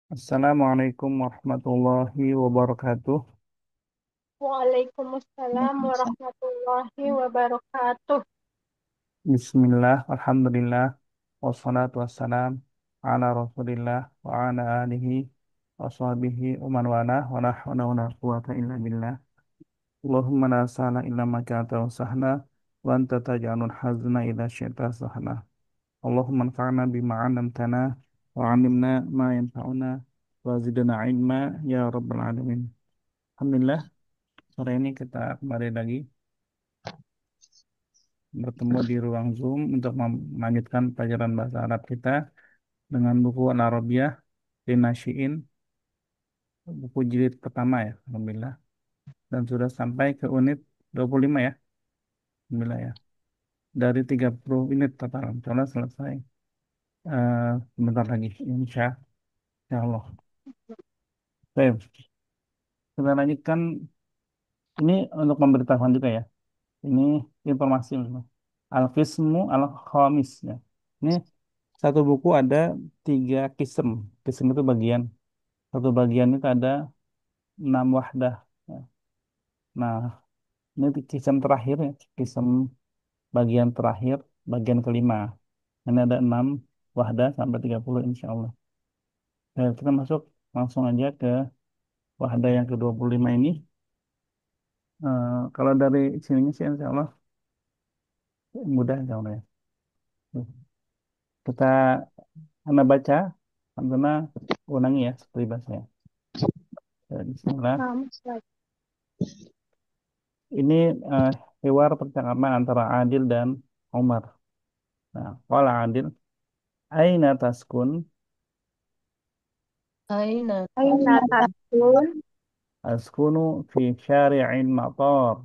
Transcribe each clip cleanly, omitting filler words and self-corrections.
Assalamualaikum warahmatullahi wabarakatuh. Waalaikumsalam warahmatullahi wabarakatuh. Bismillah, alhamdulillah, wassalatu wassalam ala rasulillah wa ala alihi wa sahbihi wa man wala wa la hawla wa la quwata illa billah. Allahumma la sahla illa ma ja'altahu sahla wa anta taj'alul hazna idza syi'ta sahla. Allahumma anfa'na bima 'allamtana wa 'allimna ma yanfa'una wa zidna ilma ya rabbal alamin. Alhamdulillah, sore ini kita kembali lagi bertemu di ruang Zoom untuk melanjutkan pelajaran bahasa Arab kita dengan buku Al-Arabiyah Linasyiin, buku jilid pertama ya, Alhamdulillah. Dan sudah sampai ke unit 25 ya, Alhamdulillah ya. Dari 30 unit total, insya selesai sebentar lagi, insya Allah. Baik, kita lanjutkan, ini untuk memberitahukan juga ya, ini informasi. Al-Qismu Al-Khamis ya. Ini satu buku ada 3 kism. Kism itu bagian. Satu bagian itu ada 6 wahdah. Ya. Nah, ini kism terakhir ya. Kism bagian terakhir, bagian kelima. Ini ada 6 wahdah sampai 30 insya Allah. Kita masuk langsung aja ke wahdah yang ke-25 ini. Kalau dari sininya sih insya Allah mudah insya Allah ya. Kita Anda baca, Anda ulangi ya seperti biasanya. Bismillah. Nah, Ini eh, hewar percakapan antara Adil dan Umar. Nah, qala Adil, aina taskun? Aina Aina taskun? Askunu fi syari'il matar.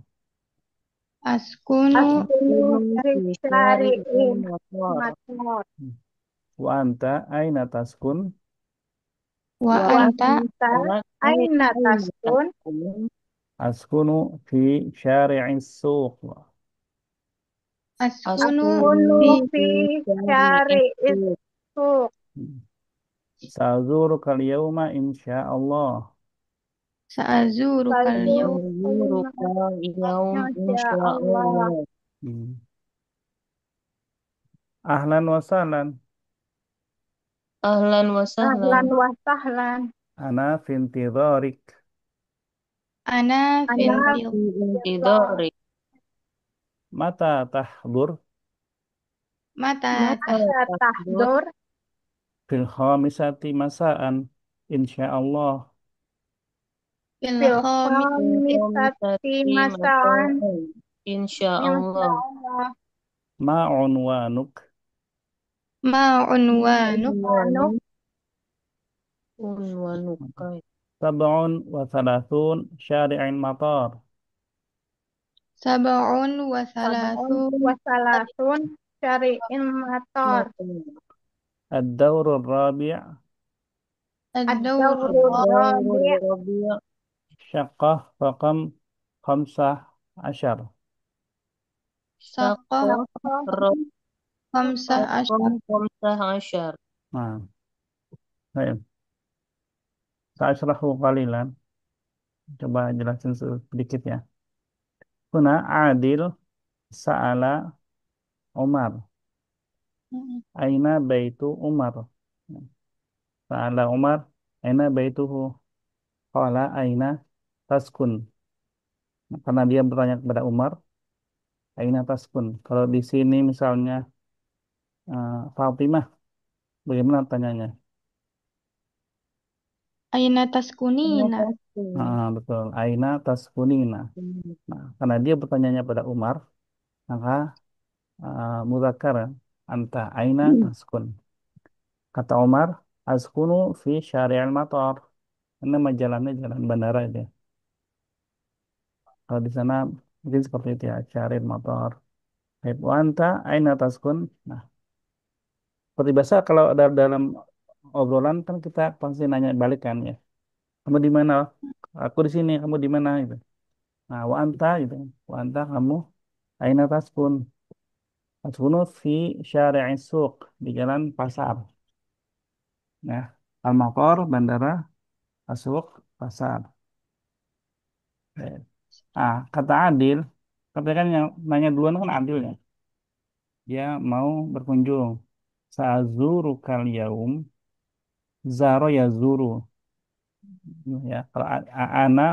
Askunu Askunu taskunu fi fi syari'il syari'in matar. matar. Wa anta aina taskun? wa Wa Wa anta anta anta aina aina taskun? taskun? Askunu fi syari'is suq. askunu Askunu fi Askunu fi fi syari'is syari'is suq. suq. Sa'zuruka al-yawma insyaallah. sa'azurukal Fazur yawm Sazuruka yaum Masya Allah. insyaallah. Hmm. Ahlan wa sahlan. Ahlan wa Ahlan sahlan. wa sahlan. Ana fi intidharik. ana Ana Ana fintil fi Billah. intidharik. Mata tahdur mata tah Mata Mata tahdur tahdur fil khamisati masaan insyaallah. fil fil khamis khamisati khamisati masaan. masa'an. Insya Insyaallah. Allah. Ma unwanuk? ma unwanuk Unwanu unwanukai. Sab'un wa thalathun syari'in matar. sab'un wa Sab'un salasun wa salasun syari'in matar. الدور الرابع ad-dawrul Ad-dawrul Ad-dawrul rabi' rabi' شقة رقم 15. saqah syaqqa saqah khamsah raqam asyar 15. Nah, baik. Sa'ashrahu qalilan. Coba jelasin sedikit ya. Huna Adil sa'ala Umar. Aina baitu Umar. Sa'ala Umar. Aina baituhu. Qala aina taskun. Karena dia bertanya kepada Umar. Aina taskun. Kalau di sini misalnya Fatimah. Bagaimana tanyanya? aina taskunina Atas Betul. Aina taskunina. Nah, karena dia bertanyanya pada Umar, maka mudzakkar anta aina taskun. Kata Umar, askunu fi syari'il matar. Nama jalannya jalan bandara itu ya. Kalau di sana mungkin seperti itu ya, syari'il matar. Baik, wa anta aina taskun. Nah, seperti biasa kalau ada dalam obrolan kan kita pasti nanya balik kan ya. Kamu di mana? Aku di sini, kamu di mana gitu. Nah, wa anta gitu. Wa anta kamu aina taskun. Taskunu fi syari'is suq, di jalan pasar. Nah, Al-Maqar, bandara. Aswaq, pasar. Kata Adil, kata kan yang nanya duluan kan Adil ya. Dia mau berkunjung. Sa'zuru kal yaum, zaro ya zuru. Ya, kalau ana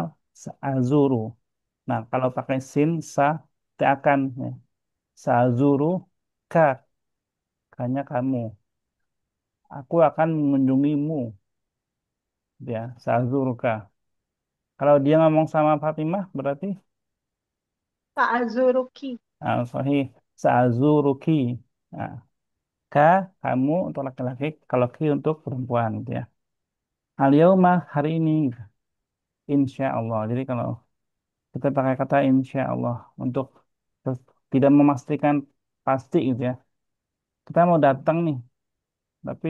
sa'zuru. Nah, kalau pakai sin sa te akan ya. Sa'zuru ka, kanya kamu. Aku akan mengunjungimu. Ya, sa'zuru ka. Kalau dia ngomong sama Fatimah berarti Ta'azuruki. sahih sa'zuruki. Nah, ka kamu untuk laki-laki, kalau ki untuk perempuan gitu ya. Al yauma hari ini insya Allah. Jadi kalau kita pakai kata insya Allah untuk tidak memastikan pasti gitu ya. Kita mau datang nih, tapi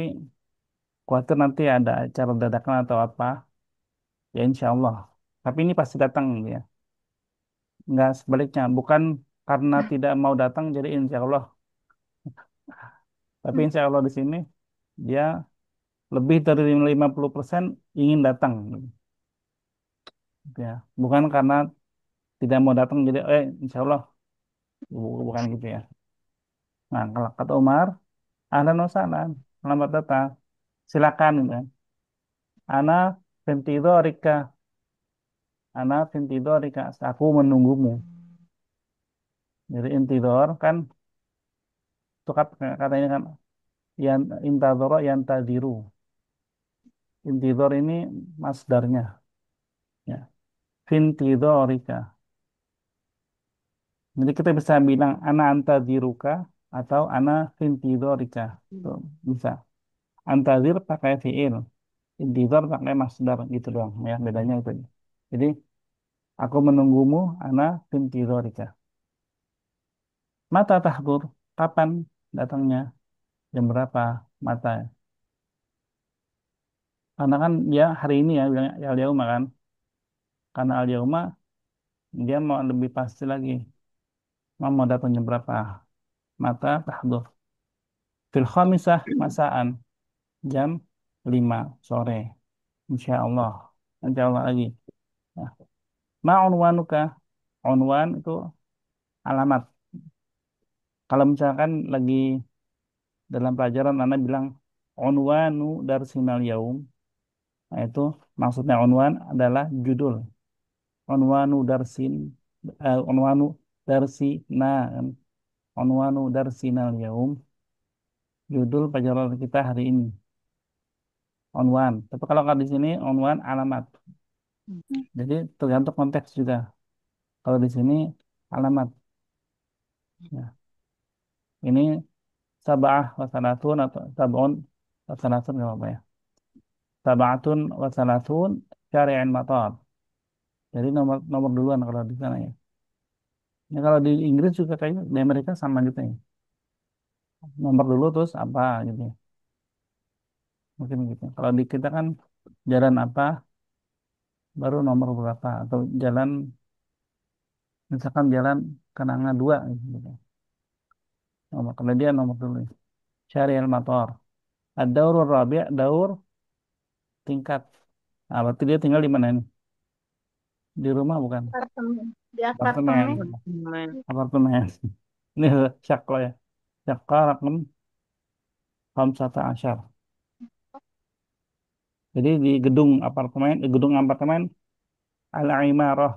khawatir nanti ada acara dadakan atau apa, ya insya Allah. Tapi ini pasti datang gitu ya. Enggak sebaliknya, bukan karena tidak mau datang jadi insya Allah. Tapi insya Allah di sini dia lebih dari 50% ingin datang gitu ya. Bukan karena tidak mau datang jadi insya Allah bukan gitu ya. Nah, kalau kata Umar, ahlan wa sahlan, selamat datang. Silakan gitu kan. Ana fintidorika, ana fintidorika, aku menunggumu. Jadi intidor kan itu katanya kan yang intadoro yang tadiru. Intidor ini masdarnya ya. Fintidorika. Jadi kita bisa bilang ana antadiruka atau ana fintidorika. Tuh, bisa. Antadir pakai fiil, intidor pakai masdar gitu doang ya, bedanya itu. Jadi aku menunggumu ana fintidorika. Mata tahdur, kapan datangnya? Jam berapa? Mata. Karena kan dia hari ini ya bilangnya al yauma kan. Karena al yauma dia mau lebih pasti lagi. Mau datang jam berapa? Mata tahdur. Fil khamisah masaan jam 5 sore. Insya Allah. Insya Allah lagi. Nah, ma unwanuka? Unwan itu alamat. Kalau misalkan lagi dalam pelajaran Anda bilang unwanu darsinal yaum, nah itu maksudnya unwan adalah judul. Unwanu darsin, unwanu darsina, kan? Unwanu darsinal yaum, judul pelajaran kita hari ini. Unwan. Tapi kalau di sini unwan alamat. Jadi tergantung konteks juga. Kalau di sini alamat. Ya. Ini sabah wasalatun atau sabun wasalatun nggak apa ya. Sabatun wasalatun syari'in matar. Jadi nomor nomor duluan kalau di sana ya. Ya kalau di Inggris juga kayaknya di Amerika sama gitu ya. Nomor dulu terus apa gitu ya. Mungkin gitu. Kalau di kita kan jalan apa baru nomor berapa atau jalan misalkan jalan Kenanga 2 gitu. Nomor kalau dia nomor dulu. Syari'il matar. Ad-daurur rabi' daur tingkat. Nah, berarti dia tinggal di mana nih? Di rumah bukan? Apartemen. Di Apartemen. apartemen. Aman. Apartemen. Ini syaklo ya. Syaklo rakam khamsata asyar. Jadi di gedung apartemen al-imarah.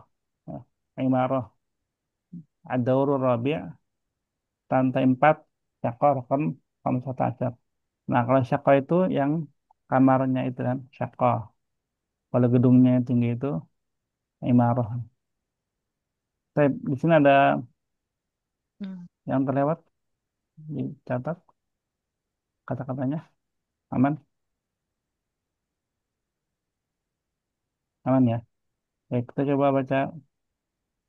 Ya, imarah. Ad-daurur rabi' lantai 4 syaklo rakam khamsata asyar. Nah, kalau syaklo itu yang kamarnya itu kan syaklo. Kalau gedungnya yang tinggi itu imarah. Di sini ada Hmm. yang terlewat dicatat kata-katanya aman aman ya. Baik, kita coba baca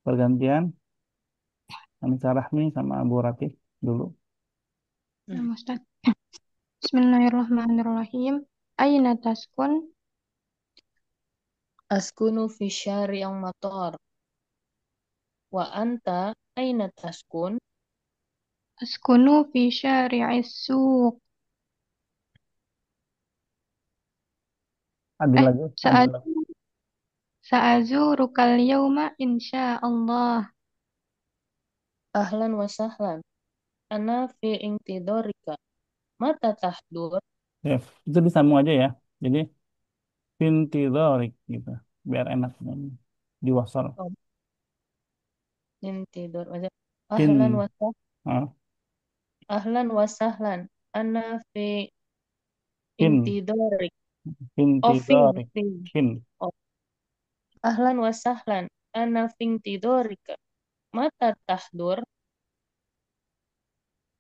pergantian Anissa Rahmi sama Abu Ratih dulu. Ya, Ustaz. Bismillahirrahmanirrahim. Aina taskun? Askunu fi syari'il matar. Wa anta aina taskun? Askunu fi syari'is suq. Adil Eh, lagi, adil saat lagi. Sa'azurukal yauma insyaallah. Ahlan wa sahlan. Ana fi intidorika. Mata tahdur. Ya, itu disambung aja ya. Jadi fintidorik gitu, biar enak diwasal. Oh, intidor aja. Ahlan Fin, wa sahlan. ah, Ahlan wa sahlan. Ana fi fin, intidorik. Oh, fintidorik, fi. fin. Oh, ahlan wa sahlan. Ana fi intidorika. Mata tahdur.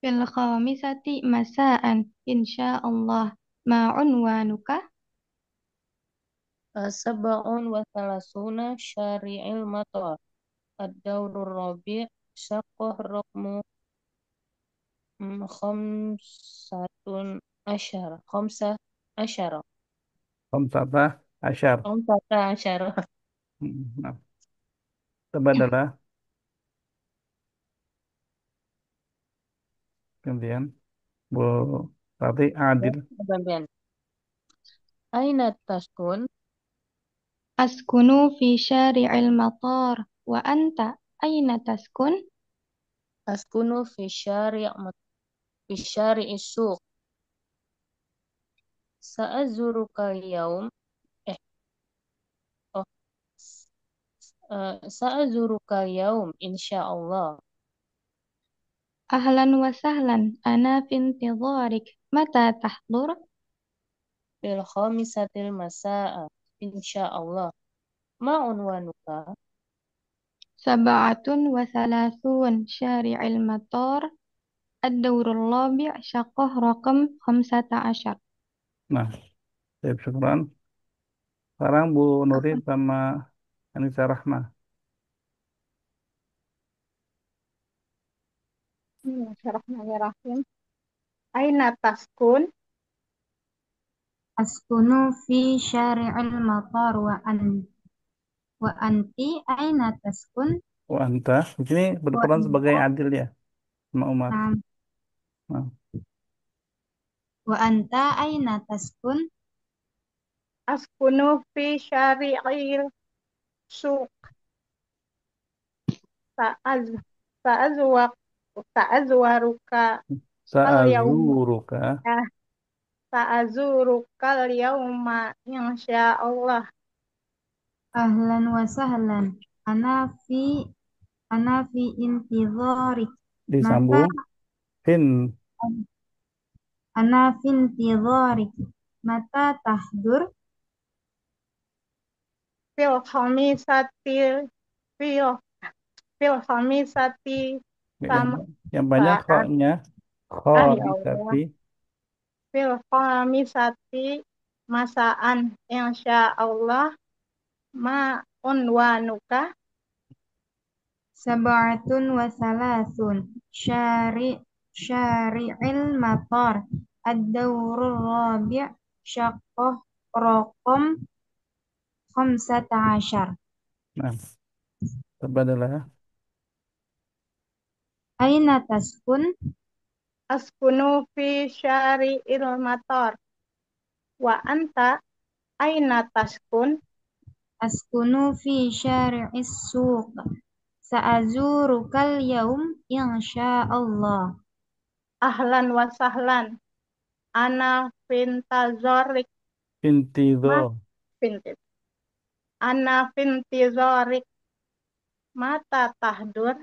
Fil khamisati masaan insyaallah. Ma unwanuka? Sab'un wa thalathuna syari'il matar. Ad-daurur rabi' syaqah raqmu khamsatun asyara. Khamsah asyara. Khamsata asyar. Khamsata asyara. Nah, coba adalah gantian. Bu Tati Ya, adil. gantian. Aina taskun? Askunu fi syari'il matar. Wa anta aina taskun? Askunu fi syari'is suq. Sa'azuruka yaum. Eh, oh. Sa'azuruka yaum insyaallah. Ahlan wa sahlan. Ana fi intidharik. Mata tahdur? Fil khamisatil masa'a insyaallah. Ma unwanuka? Sab'atun wa thalathun syari'il matar. Ad-daurul rabi' syaqah raqam 15. Nah, saya syukuran. Sekarang Bu Nurin sama Anissa Rahma. Bismillahirrahmanirrahim. Aina taskun? Askunu fi syari'il matar wa anti aina taskun Oh, Anta. Di sini wa berperan sebagai anta adil ya, sama Umar. nam Nah, wa anta aina taskun Askunu fi syari'il suq. Sa'az Sa'azwaq Sa'azwaruka al yauma. Sa'azuruka. Ya, Sa'azurukal yauma insyaallah. ahlan wa sahlan ana fi ana fi intidharik mata Disambung. Fin. ana fi intidharik mata tahdur Fil khamisati fil fil khamisati Yang, sama yang banyak saat. kok-nya. Ya Allah. Khomisati. Fil khamisati masaan insyaallah. Ma unwanuka? sab'atun wa thalathun syari'il matar ad-dawrul rabi' syaqqah raqam khamsata asyar. Nah, coba adalah Aina taskun? Askunu fi syari'il matar. Wa anta aina taskun? Askunu fi syari'is suq. Sa'azurukal yaum insyaallah. Ahlan wa sahlan. Ana fintazorik. Ma Intido. fintit. Ana fintizorik. Mata tahdur.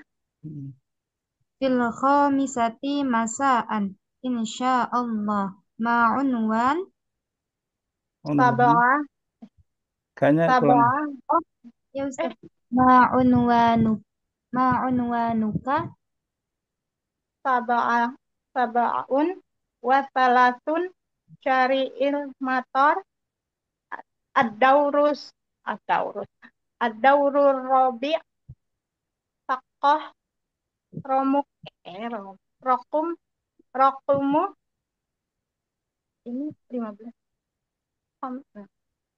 Fil khamisati masaan insyaallah. Ma'unwan Unwan. Sabah. Kayaknya kurang. Sabah. Oh, ya eh. Ustaz. Ma'unwanu ma'unwanuka Sabah. Sabahun. Wasalatun. Syari'il matar. Ad-daurus. Ad-daurus. Ad-daurur robi. Takoh. Romuk. Rokum. Rokumu. Ini 15. Kom,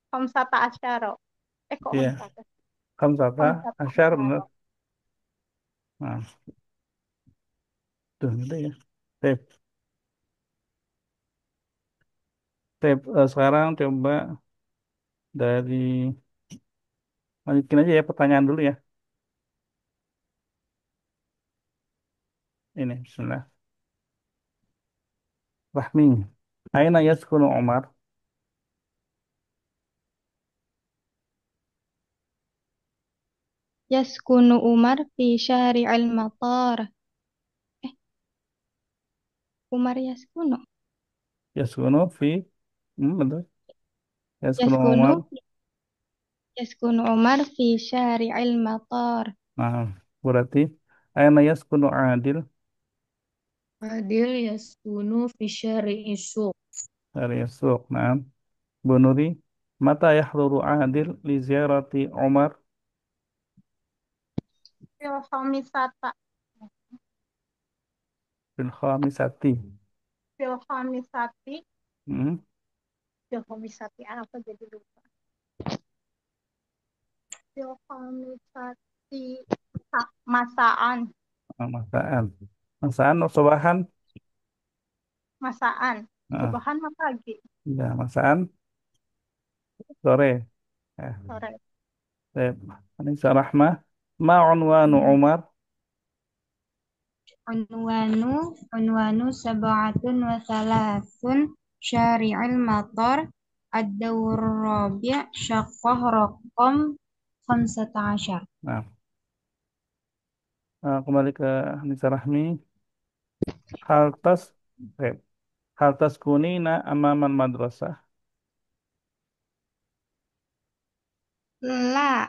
komsata asyara. Kok Iya. komsata? Khamsata Komsata asyar benar. asyara. Nah, tuh gitu ya. Tip. Tip. Sekarang coba Dari lanjutin aja ya pertanyaan dulu ya. Ini Bismillah. Rahmi. Aina yaskunu Umar? Yaskunu Umar fi syari'il matar. Eh, Umar yaskunu. Yaskunu fi. Betul. Yaskunu Yaskunu Umar. Yaskunu Umar fi syari'il matar. Nah, berarti aina yaskunu Adil? Adil yaskunu fi syari'i suq. Dari Yusuf. Nah, Bu Nuri. Mata yahduru Adil li ziarati Umar? Fil khamisata. Fil khamisati. Fil khamisati. Hmm. Fil khamisati apa jadi lupa. Fil khamisati masaan. Masaan. Masaan atau sobahan? Masaan. Nah, Subahan mah pagi. ya, masaan sore. Eh, Sore. baik. Anissa Rahmah. Ma unwanu Umar? Unwanu Unwanu sab'atun wa thalathun syari'il matar ad-dawr rabi' syaqqah raqam khamsata asyar. Nah, kembali ke Anissa Rahmi. Haltas, baik. Haltas kunina amaman madrasah. La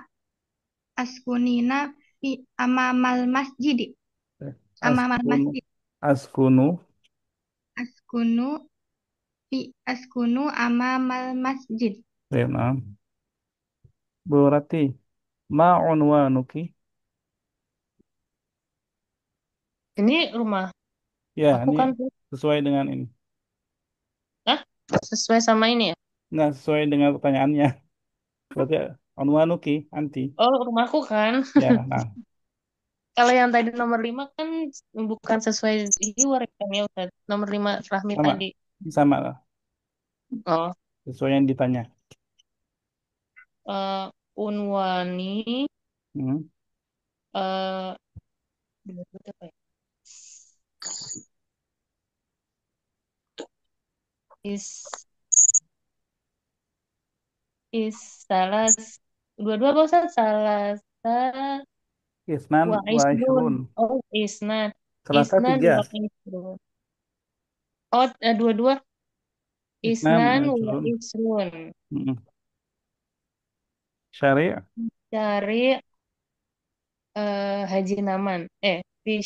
askunina fi amamal masjid. Baik. Amamal Askunu. masjid. Askunu. Askunu Askunu amamal masjid. Baik, nah. Berarti ma unwanuki? Ini rumah Ya, aku ini kan, sesuai dengan ini. ah, sesuai sama ini ya. Nggak sesuai dengan pertanyaannya. Berarti unwanuki, anti. Oh, rumahku kan. Ya, nah. Kalau yang tadi nomor 5 kan bukan sesuai hiwar kan ya Ustaz. Nomor 5 Rahmi Sama. tadi. Sama lah. Oh, Sesuai yang ditanya. unwani Hmm. eh apa ya? Is is salah dua-dua apa Ustaz? Salah Isnan wa wa isrun. ishrun. Oh, isnan. Selasa Isnan tiga. wa isrun. Oh, dua-dua Isnan wa isnan wa ishrun. isrun. Hmm. Syari' Cari Haji Naman. Di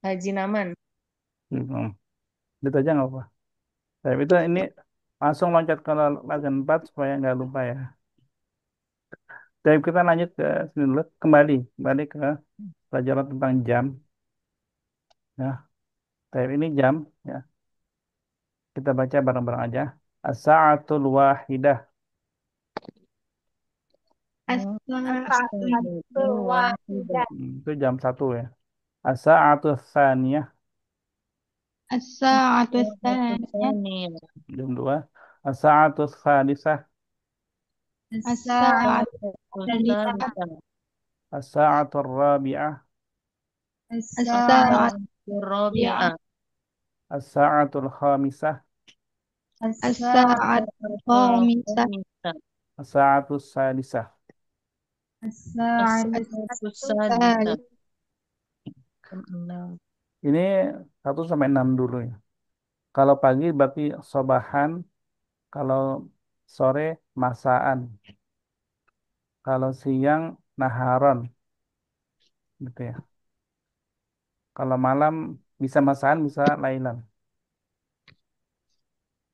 Haji Naman. hmm. Itu aja nggak apa. Tapi itu ini langsung loncat ke latihan 4 supaya nggak lupa ya. Jadi kita lanjut ke sini dulu. Kembali ke pelajaran tentang jam. Ya, tapi ini jam. Ya, kita baca bareng-bareng aja. As-sa'atul wahidah. As-sa'atul wahidah. Itu jam satu ya. As-sa'atul tsaniyah. As-sa'atu tsaniyah. Jam 2. As-sa'atul tsalisah. As-sa'atu tsalitsah. As-sa'atul rabi'ah. As-sa'atu rabi'ah. As-sa'atul khamisah. As-sa'atu khamisah. As-sa'atul sadisah. As-sa'atu Ini 1 sampai 6 dulu ya. Kalau pagi berarti sobahan. Kalau sore masaan. Kalau siang naharon. Gitu ya. Kalau malam bisa masaan, bisa lailan.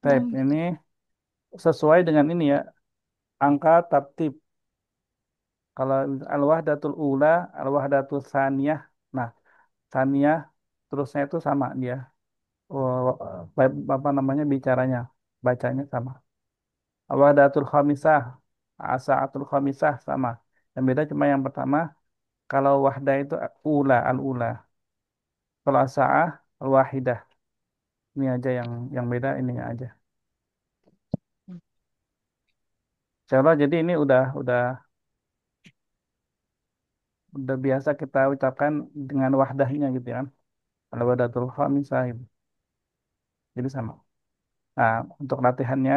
Baik, ini sesuai dengan ini ya. Angka tertib. Kalau al-wahdatul ula, al-wahdatul saniyah. Nah, saniyah terusnya itu sama dia. Oh, apa namanya bicaranya, bacanya sama. Al-wahdatul khamisah, asa'atul khamisah sama. Yang beda cuma yang pertama, kalau wahdah itu ula, al-ula. Kalau asa'ah, al-wahidah. Ini aja yang beda ininya aja. Coba jadi ini udah biasa kita ucapkan dengan wahdahnya gitu ya. Kalau wahdatul khamisah gitu. Jadi sama. Nah, untuk latihannya,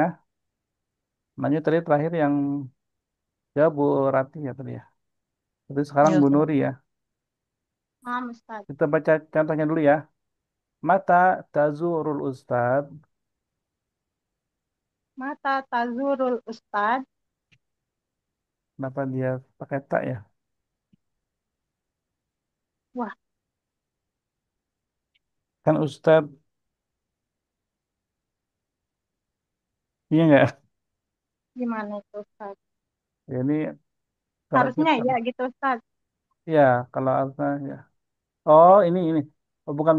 lanjut tadi terakhir yang jawab Bu Rati ya tadi ya. Terus sekarang Ya, Bu Ustaz. Nuri ya. Ustaz. Kita baca contohnya dulu ya. Mata tazurul ustad. Mata tazurul Ustad. Kenapa dia pakai tak ya? Wah, Kan ustad, iya nggak? gimana itu Ustaz? Ya, ini kalau Harusnya kita, ya gitu Ustaz. ya kalau apa ya. Oh ini. Oh, bukan.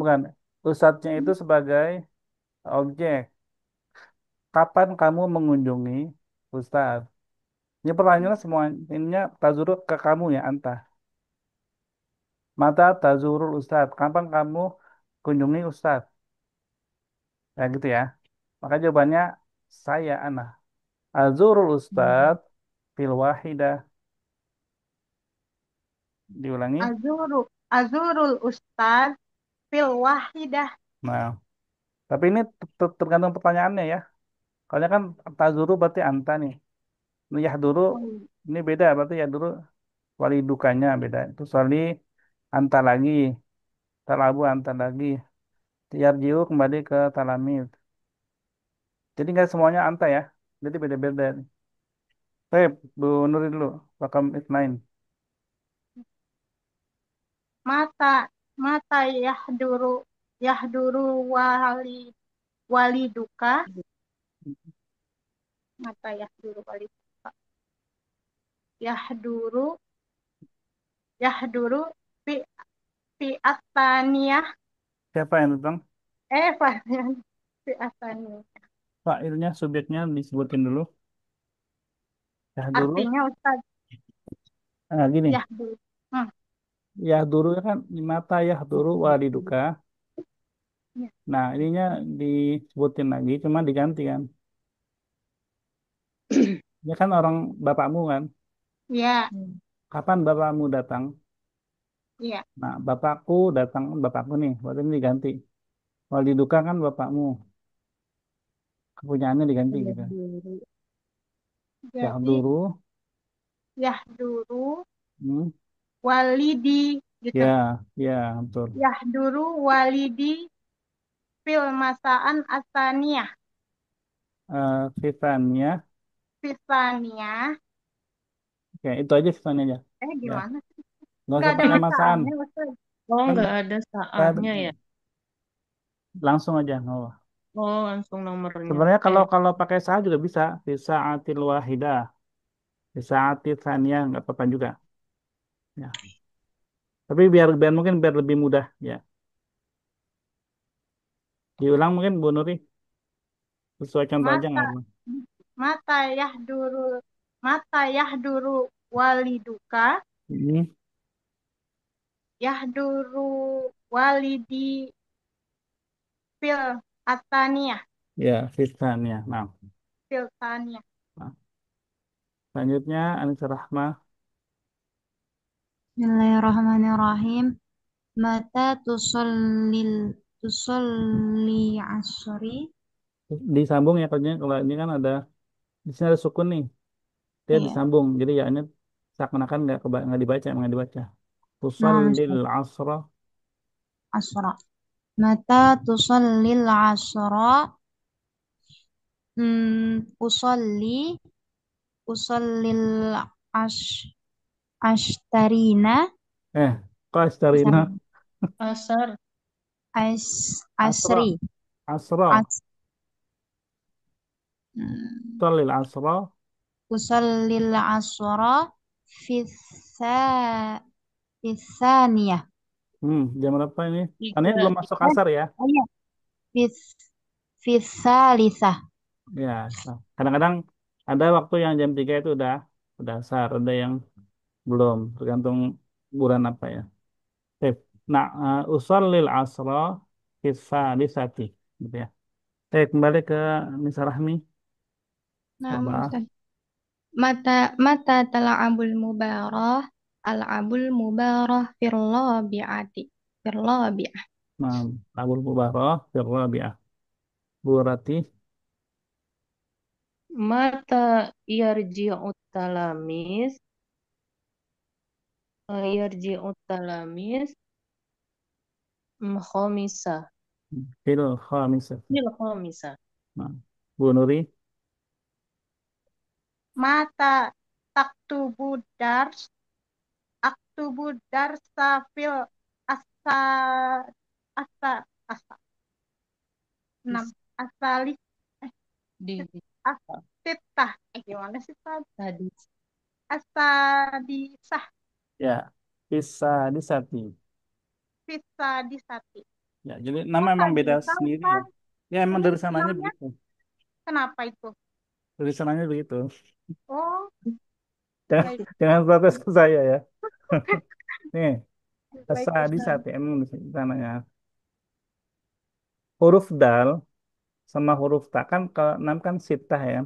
Ustadznya itu sebagai objek. Kapan kamu mengunjungi ustadz? Ini pertanyaannya semua ininya tazuruk ke kamu ya, anta. Mata tazurul ustadz. Kapan kamu kunjungi ustadz? Ya gitu ya. Maka jawabannya saya ana. Azurul ustadz fil wahidah. Diulangi. Azurul Ustad fil wahidah. Nah, tapi ini tergantung pertanyaannya ya. Kalau kan tazuru berarti anta nih. Ini yahduru Oh, ini beda berarti yahduru wali dukanya beda. Itu wali anta lagi, talabu anta lagi. Yarjiu kembali ke talamid. Jadi nggak semuanya anta ya. Jadi beda-beda. Baik, Bu Nuri dulu. Rakam itnain. mata mata yahduru wali duka. Mata yahduru wali duka. Yahduru yahduru fi fi ataniyah. Siapa yang tentang? Fi ataniyah. Fa'ilnya, subjeknya disebutin dulu. Yahduru. Artinya Ustaz Ah, gini. yahduru. Hmm, Yahduru kan mata yahduru waliduka. ya. Nah, ininya disebutin lagi, cuma diganti kan. Dia kan orang bapakmu kan. Ya, Hmm. Kapan bapakmu datang? iya, Nah, bapakku datang, bapakku nih. Berarti ini diganti. Waliduka kan bapakmu. Kepunyaannya diganti Iya, gitu. dulu. jadi Yahduru. yahduru Hmm. walidi gitu. Ya, ya, betul. Yahduru walidi fil masaan asaniyah. Sisanya, Sisanya, ya itu aja sisanya aja. Ya, gimana? nggak Nggak usah ada pakai masaan. masaannya, Ustaz. Oh, Kan nggak ada saatnya ya? langsung aja. Oh. Oh, langsung nomornya. Sebenarnya kalau kalau pakai sa juga bisa. Bisa atil wahidah, bisa atil tsaniyah, nggak apa-apa juga. Ya. Tapi biar biar mungkin biar lebih mudah. Ya. Diulang mungkin Bu Nuri. Sesuai contoh aja Mata nggak apa. mata yahduru mata yahduru waliduka Ini, yahduru walidi fil ataniyah ya, sisanya. fil taniyah. Nah, selanjutnya Anissa Rahmah. Bismillahirrahmanirrahim. Mata tusolli asri. Disambung ya kalau ini kan ada di sini ada sukun nih. Dia Iya. disambung. Jadi ya ini seakan-akan nggak dibaca, nggak dibaca. Nah, Tusallil asra. asra. Mata tusallil asra. Usolli usallil ash ashtarina Eh, kok astarina? asari Asar. Asra. asri Asra. as hmm, Sallil asra. usallil asra fitsa fitsaniyah Jam berapa ini? Kan ini Tiga. belum masuk eh asar ya. oh iya fits fitsalisah Ya, kadang-kadang ada waktu yang jam 3 itu udah asar, ada yang belum, tergantung bulan apa ya. Sip. Nah, usallil asra di sati, gitu ya. Kembali ke Nisa Rahmi. nah Coba. Ustaz. mata tal'abul mubarah al'abul mubarah firrabi'ah. Nah, Abul Mubarah fil Rabi'ah. Bu Rati, Mata yarji'ut talamis, yarji'ut talamis, khomisa, fil Khamisah. fil khomisa. Nah, Bu Nuri, Mata taktubu dars aktubu darsa fil asa asa asa enam Dis- asalis Di asitah gimana sih Pak? tadi Asadisah ya, bisa disati. bisa disati. Ya, jadi nama Oh emang tadi beda sendiri ya. Ustaz, Ya, emang ini dari sananya enamnya begitu. kenapa itu? Dari sananya begitu. Oh Jangan, baik jangan protes ke saya ya. Nih, baik Ustaz. disati emang di sananya. Huruf dal sama huruf ta kan kalau enam kan sitah ya.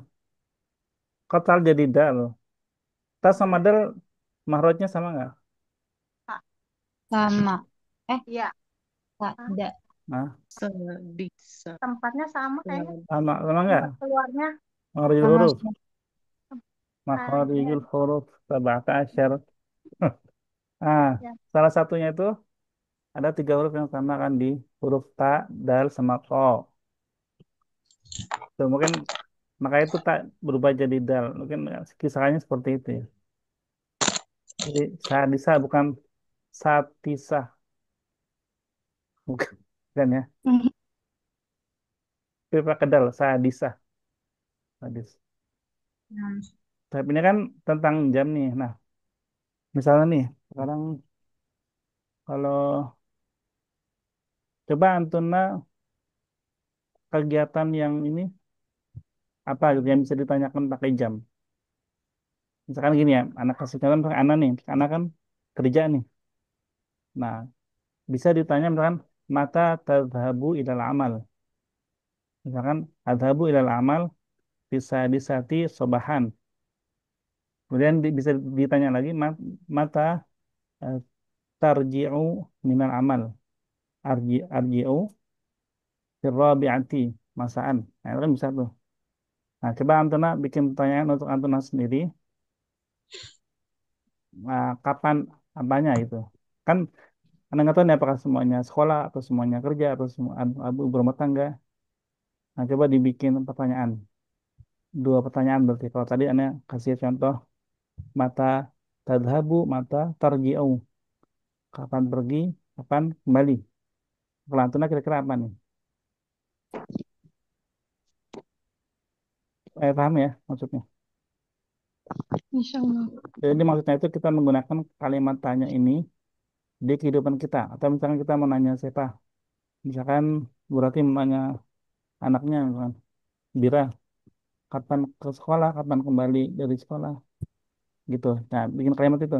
Total jadi dal. Ta sama dal mahrotnya sama nggak? Pak. Sama. Eh, Iya, Pak. tidak. Nah, sedisa. Tempatnya sama kayaknya sama nggak? tempat keluarnya Makharijul Sama. huruf. ada Makharijul huruf sab'ata asyar. Ah, ya. salah satunya itu ada tiga huruf yang sama kan di huruf ta, dal, sama ko. Tuh, mungkin makanya itu tak berubah jadi dal. Mungkin kisahnya seperti itu ya. Jadi sadisa bukan satisa. Bukan, bukan ya. Mhm. Tapi pakai dal, sadisa. Sadis. Tapi ini kan tentang jam nih. Nah, misalnya nih, sekarang kalau coba Antuna kegiatan yang ini apa gitu yang bisa ditanyakan pakai jam. Misalkan gini ya, anak kasih contoh misalkan anak nih, anak kan kerja nih. Nah, bisa ditanya misalkan mata tadhabu ilal amal. Misalkan adhabu ilal amal bisa disati sobahan. Kemudian bisa ditanya lagi mata eh, tarji'u minal amal. Arji'u firrabi'ati masaan. Nah, itu kan bisa tuh. Nah, coba Antona bikin pertanyaan untuk Antona sendiri. Kapan apanya itu? Kan anda nggak tahu nih apakah semuanya sekolah atau semuanya kerja atau semua abu berumah tangga. Nah, coba dibikin pertanyaan. Dua pertanyaan berarti. Kalau tadi Anda kasih contoh mata tadhabu, mata tarji'u. Kapan pergi, kapan kembali. Kalau Antona kira-kira apa nih? Paham ya maksudnya? Insya Allah. Jadi maksudnya itu kita menggunakan kalimat tanya ini di kehidupan kita. Atau misalkan kita mau nanya siapa? Misalkan berarti mau nanya anaknya, misalkan, Bira, kapan ke sekolah, kapan kembali dari sekolah, gitu. Nah, bikin kalimat itu.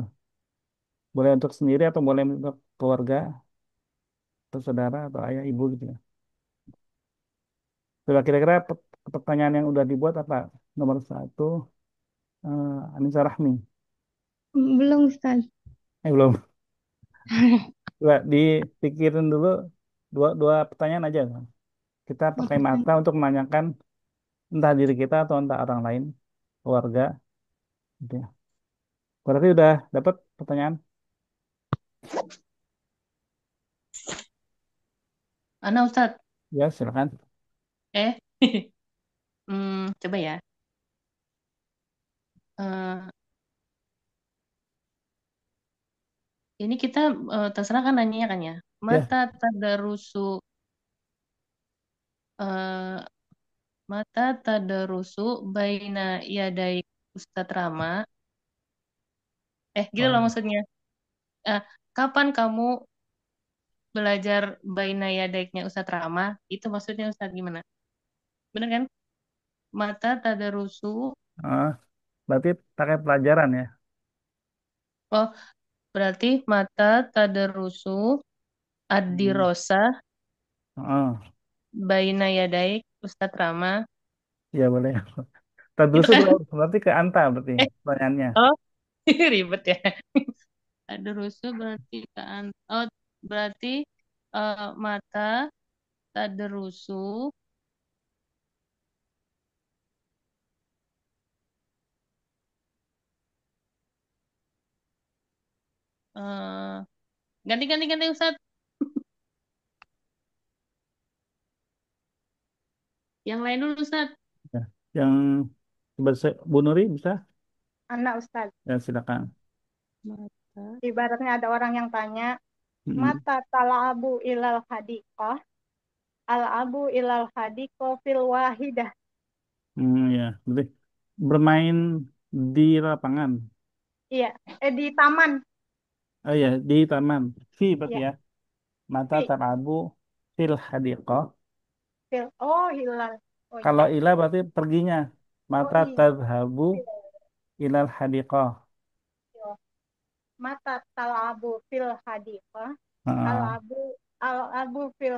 Boleh untuk sendiri atau boleh untuk keluarga, atau saudara, atau ayah, ibu gitu ya. Coba kira-kira pertanyaan yang udah dibuat apa? Nomor satu, Anissa Rahmi. Belum Ustaz. Belum. Coba dipikirin dulu dua, dua pertanyaan aja. Kita pakai mata untuk menanyakan entah diri kita atau entah orang lain, keluarga, gitu ya. Berarti udah dapat pertanyaan? Ana Ustadz, Ya, silakan. eh, coba ya. Eh, ini kita terserah kan nanya kan ya. Ya, Mata tadarusu, eh, mata tadarusu baina yadai Ustadz Rama. Gini loh oh, maksudnya. Eh, kapan kamu belajar baina yadaiknya Ustadz Rama? Itu maksudnya Ustadz gimana? Bener kan? Mata tadarusu. ah, berarti pakai pelajaran ya. Oh, berarti mata tadarusu Hmm. ad-dirosah Oh, baina yadaik Ustadz Rama. ya boleh. Itu Tadrusu kan? berarti ke anta berarti Eh, pertanyaannya. oh, ribet ya. Tadrusu berarti kan. Oh, berarti mata tadrusu eh ganti Ustaz. Yang lain dulu Ustaz. Ya. Yang Bu Nuri bisa? Anak Ustaz. Ya silakan. Mata. Ibaratnya ada orang yang tanya, Mm-mm. mata tala'abu ilal hadiqah, al-abu ilal hadiqah fil wahidah. Ya, berarti bermain di lapangan. Iya, di taman. Oh ya, di taman. Fi berarti Iya, ya. Mata fi, tarabu fil hadiqah. oh hilal. Oh Kalau iya, ila berarti perginya. oh Mata iya. tadhabu Fil, ilal hadiqah. fil. Mata tal'abu fil hadiqah, Ah, al-abu al-abu fil.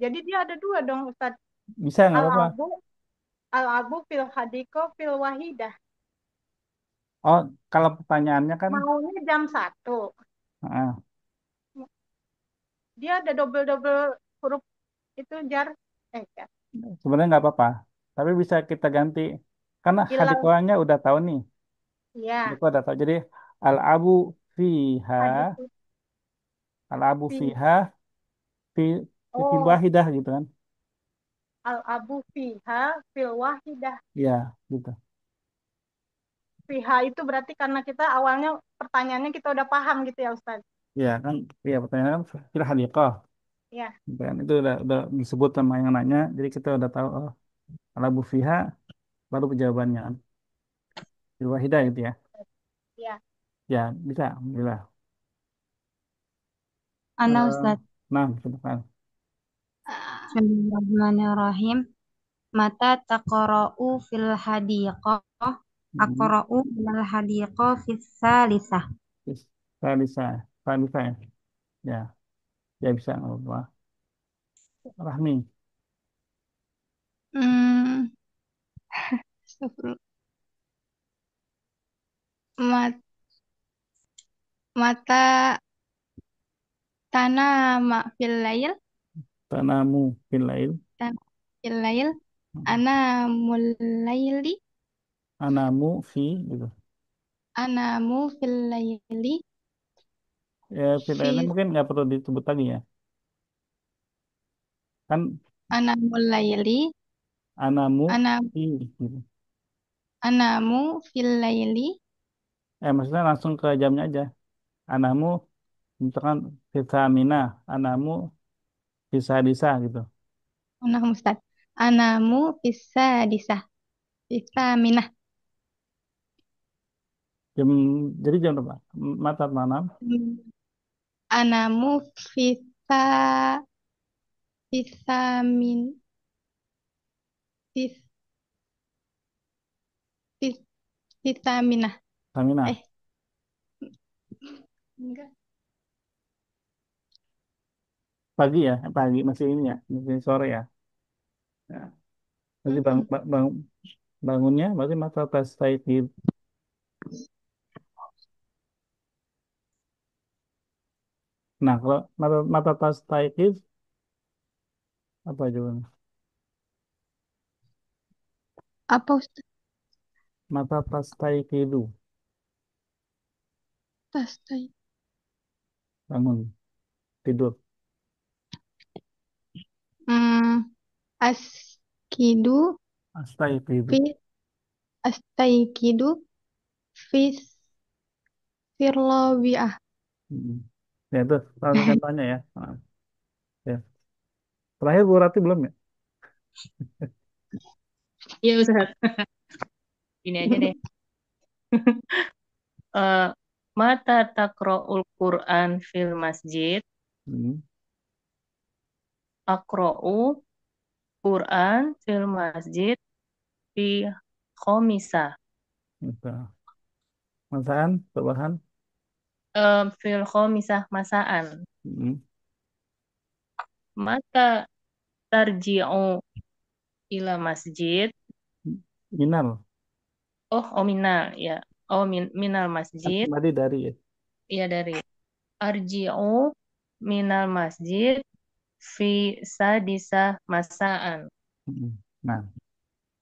Jadi dia ada dua dong Ustaz. bisa nggak apa-apa. Al-abu al-abu fil hadiqah fil wahidah. Oh, kalau pertanyaannya kan, Maunya jam 1. ah, Dia ada double-double huruf itu jar. Jar. sebenarnya nggak apa-apa. Tapi bisa kita ganti. Karena Ilal, hadiqahnya udah tahu nih. ya, Hadiqah udah tahu. Jadi al-abu fiha, hadiqah al-abu fi. fiha, fi, fi Oh, wahidah gitu kan. al-abu fiha fil wahidah. Iya, gitu. Fiha itu berarti karena kita awalnya pertanyaannya kita udah paham gitu ya Ustaz. Iya kan, iya pertanyaan kan fil hadiqah. Ya, Gitu kan. Itu udah disebut sama yang nanya. Jadi kita udah tahu, oh, al-abu fiha, baru jawabannya kan. Fil wahidah gitu ya. ya. Ya, bisa. Alhamdulillah. Ana Eh, Ustadz. nah, silakan. Bismillahirrahmanirrahim. Mata taqra'u fil hadiqah. Hmm. Aqra'u fil hadiqah fis salisah. Terus, saya bisa. Saya bisa ya. Ya, ya bisa. Nggak apa-apa. Rahmi. Hmm, astagfirullah. Ma- Mata tanama fil lail. Tanamu fil lail. Tanama fil lail. Ana mulaili. Anamu fi gitu. Anamu fil laili. Ya, fil lailnya Fi mungkin nggak perlu disebut lagi ya. Kan ana mulaili. anamu Ana fi gitu. anamu fil laili. Maksudnya langsung ke jamnya aja. Anamu misalkan bisa mina, anamu bisa disa gitu. Nah, Ustaz. Anamu bisa disah. Bisa minah. Jam jadi jam berapa? Mata tanam. Anamu bisa bisa min bis, bis, bisa minah. Tamina. Eh, enggak. Pagi ya, pagi masih ini ya, masih sore ya. Ya. Berarti Mm-mm. bangunnya berarti mata tas taikid. Nah, kalau mata tas taikid apa jawabannya? Apa Ustaz? Mata tas taikidu, Tas tay- bangun, tidur. Hmm, askidu Astaikidu. fi astaikidu fi sirlawiah. Hmm. Ya itu salah satu contohnya ya. Nah, ya. Terakhir Bu Rati belum ya? Iya Ustaz. Ini aja deh. Eh, mata takra'ul Quran fil masjid. Hmm. Akra'u Quran fil masjid fi khomisah. Gitu. Masaan, tambahan. Fil khomisah masaan. Hmm. Mata tarji'u ila masjid. Minal. Oh, minal ya. Oh, minal Kan masjid. tadi dari ya. Iya dari arji'u minal masjid fi sadisa masaan. Mm-mm. Nah,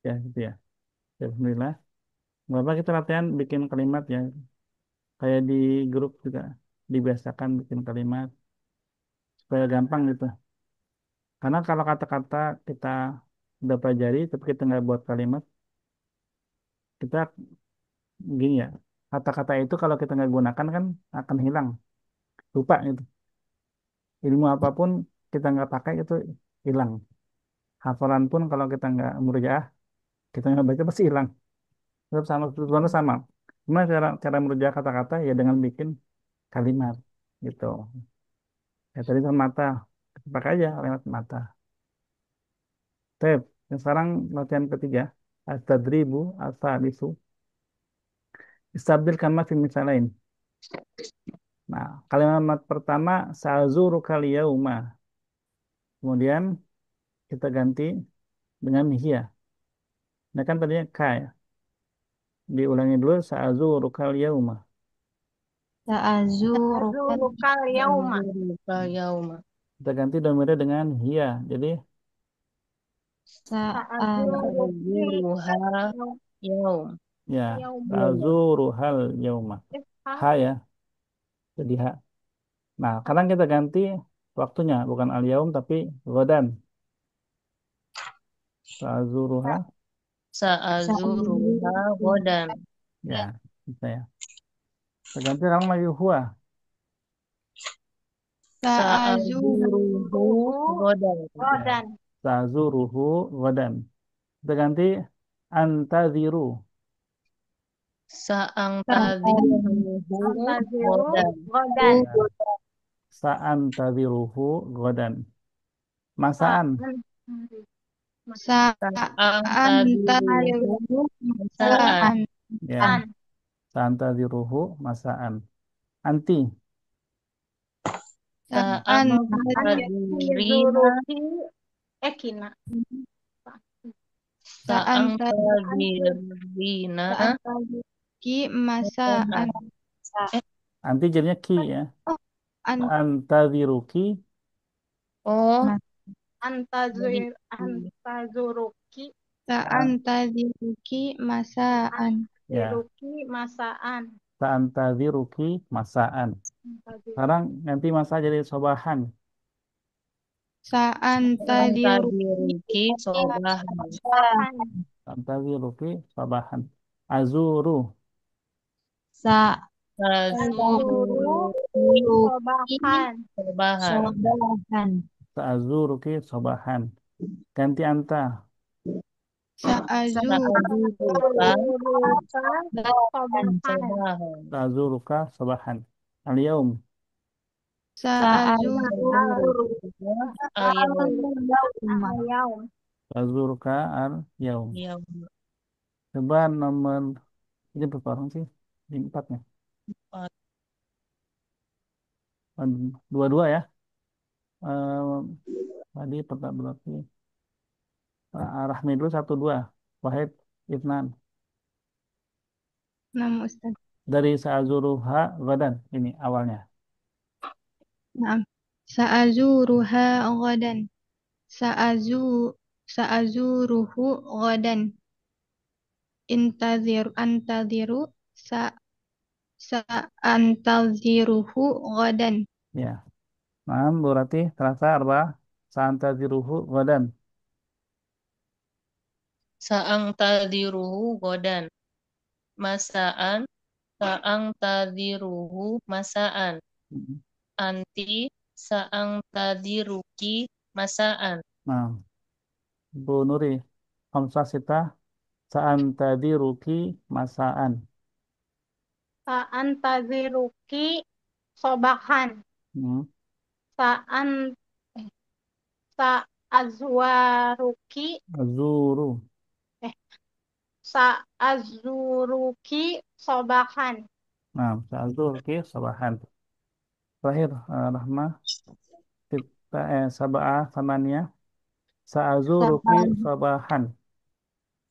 ya gitu ya. Ya, alhamdulillah. Bapak kita latihan bikin kalimat ya. Kayak di grup juga dibiasakan bikin kalimat supaya gampang gitu. Karena kalau kata-kata kita udah pelajari tapi kita nggak buat kalimat, kita gini ya. Kata-kata itu kalau kita nggak gunakan kan akan hilang, lupa gitu. Ilmu apapun kita nggak pakai itu hilang. Hafalan pun kalau kita nggak murojaah, kita nggak baca pasti hilang. Tetap sama, tujuannya sama. Cuma cara merujuk kata-kata ya dengan bikin kalimat gitu. Ya tadi kan mata, pakai aja kalimat mata. Tep, yang sekarang latihan ketiga, at-tadribu al-thalithu, istabil kalimat fi misalain. Nah, kalimat pertama sa'zuru kal yauma. Kemudian kita ganti dengan hiya. Nah kan tadinya ka ya. Diulangi dulu sa'zuru kal yauma. Sa'azurukan Zurukal yauma. Zalika yauma. Kita ganti domirnya dengan hiya. Jadi Sa'azuruki Ta'zuruha yaum. ya yauma. sa'zuru hal yauma. Ha, Ha ya, jadi ha. Nah, sekarang kita ganti waktunya, bukan al-yaum tapi godan. Sa'zuruha, Sa'azuruha godan. ya, bisa ya. Kita ganti sekarang lagi huwa. Sa'azuruhu Ruhu godan. Ya. godan. Sa'zuruhu godan. Kita ganti antaziru. Sa'angtaziruhu Antaziru godan. godan. Ya. Sa'antaziruhu godan. Masaan. Sa'an. Sa'angtaziruhu masa'an. Sa'an Ya. Sa'antaziruhu masaan. Anti. Sa'angtadirina. Zuruki ekina. Sa'angtadirina. Sa'antazuki masa'an Eh, Anti jadinya ki ya. Oh, an Sa'antaziruki. oh, mas- jadi Antazuruki Sa'antaziruki masa'an Ya. Ziruki masaan. Sa'antaziruki masaan. Sekarang nanti masa jadi sobahan. Sa'antaziruki Sa'angtadiruki sobahan. Bahan. Sa'antaziruki sobahan. Azuru. Zuru Tazuruki sobahan. sobahan. Sobahan Sa'azuruki sobahan. Ganti anta. Sa'azuruka Sa'azuruka Zuruka sobahan. sobahan. Sa'azuruka sobahan. Al-yaum. Sa'azuruka Ayam. Ayaum. Sa'azuruka al-yaum. Ayam. Coba nomor, ini berapa orang sih? Ini empatnya. Dua-dua ya. Eh, tadi pertama berarti. Rahmi dulu satu dua. Wahid, Ifnan. Nama Ustaz. Dari Sa'azuruha Gadan. Ini awalnya. Naam. Sa'azuruha ghadan. Sa'azu Sa'azuruhu ghadan. Antaziru sa'antaziruhu ghadan. Ya. Nah, berarti terasa arba. Sa'antaziruhu Gadan. Sa'angtadiruhu godan. Masaan. Sa'angtadiruhu masaan. Anti sa'angtadiruki masaan. Nah, Bu Nuri. Hamzah Sita. Sa'antaziruki masaan. Sa'antaziruki sobahan. Hmm. Sa'an Sa'azwaruki Azuru. Sa'azuruki sobahan. Nah, Sa'azuruki sobahan. Terakhir, Rahmah. Kita, Sabah Samania. Sa'azuruki sobahan.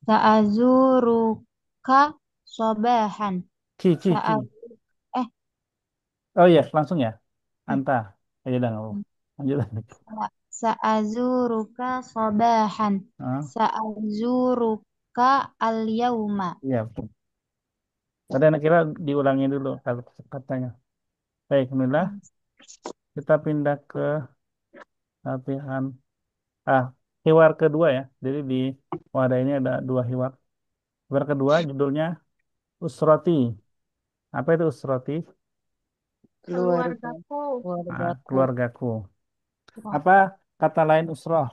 Sa'azuruka Sobahan. Ki. Saat eh Oh iya, langsung ya. Anta. Ya udah nggak apa-apa. Lanjut. Sa'azuruka sobahan. Ah, Sa'azuruka al-yauma. iya betul. Tadi anak kira diulangi dulu kata-katanya. Baik, alhamdulillah. Kita pindah ke latihan. Ah, hiwar kedua ya. Jadi di wadah ini ada dua hiwar. Hiwar kedua judulnya Usroti. Apa itu Usroti? Keluarga, Keluargaku. Ah, keluargaku. keluargaku. Apa kata lain usroh?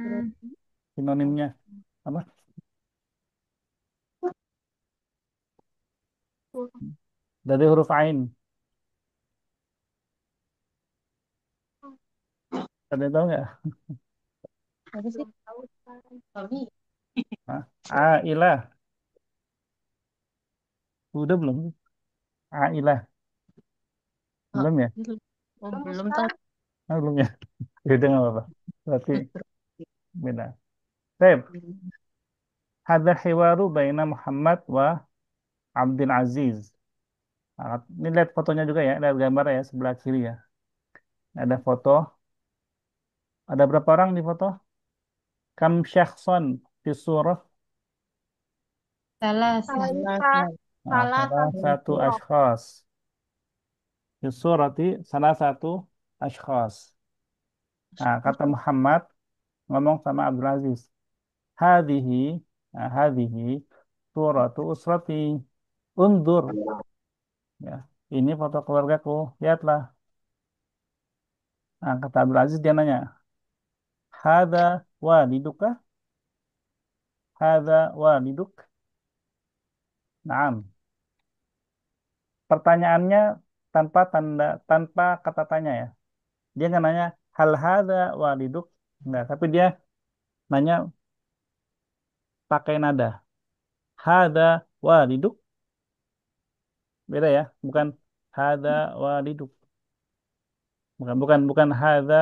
Terus, Hmm, Sinonimnya apa? Dari huruf ain. Ada tahu nggak? apa sih? Belum tahu sekarang. Kami. Ah, Ailah. Udah belum? Ailah. Oh, Belum ya? belum. Oh, Belum belum tahu. Ustaz. Ah, belum ya? Udah nggak apa-apa. Berarti beda. Baik. Hadza hiwaru baina Muhammad wa Abdul Aziz. Ah, ini lihat fotonya juga ya. Lihat gambar ya sebelah kiri ya. Ada foto. Ada berapa orang di foto? Kam syakhsan fi surah. salasa. Salah, Selasa. Nah, salah salah satu satu surah. ashkhas. Fi surati salah satu ashkhas. Nah, kata Muhammad ngomong sama Abdul Aziz. Hadhihi, hadhihi suratu usrati. Undur. Ya, ini foto keluargaku. Lihatlah. Nah, kata Abdul Aziz dia nanya. Hada waliduka? Hada waliduk? Naam. Pertanyaannya tanpa kata tanya ya. Dia nggak nanya hal hada waliduk. Enggak, tapi dia nanya pakai nada. Hada waliduk. Beda ya. Bukan hada waliduk. Bukan hadza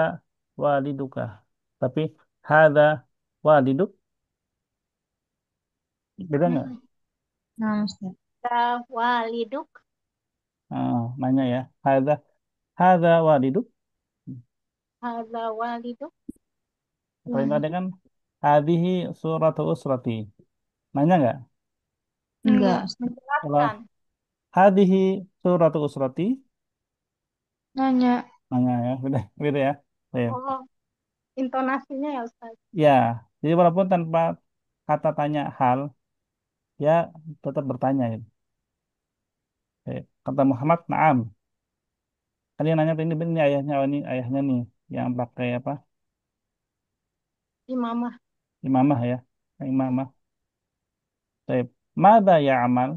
waliduka. Tapi hadza waliduk beda nggak? Nah, Ustaz. Waliduk. Nanya ya. Hadza waliduk. Hadza waliduk. Paling Hmm, ada kan hadhihi suratu usrati. Nanya nggak? enggak, Enggak. Ustaz. Kalau Menjelaskan. hadhihi suratu usrati, Nanya. nanya ya. Beda, beda ya. Ya. Oh, intonasinya ya Ustaz. Ya. Jadi walaupun tanpa kata tanya hal, ya tetap bertanya. Gitu. Kata Muhammad, naam. Kan dia nanya ini ayahnya, oh, ini ayahnya nih yang pakai apa? Imamah. Imamah ya. Imamah. Baik. Mada ya amal?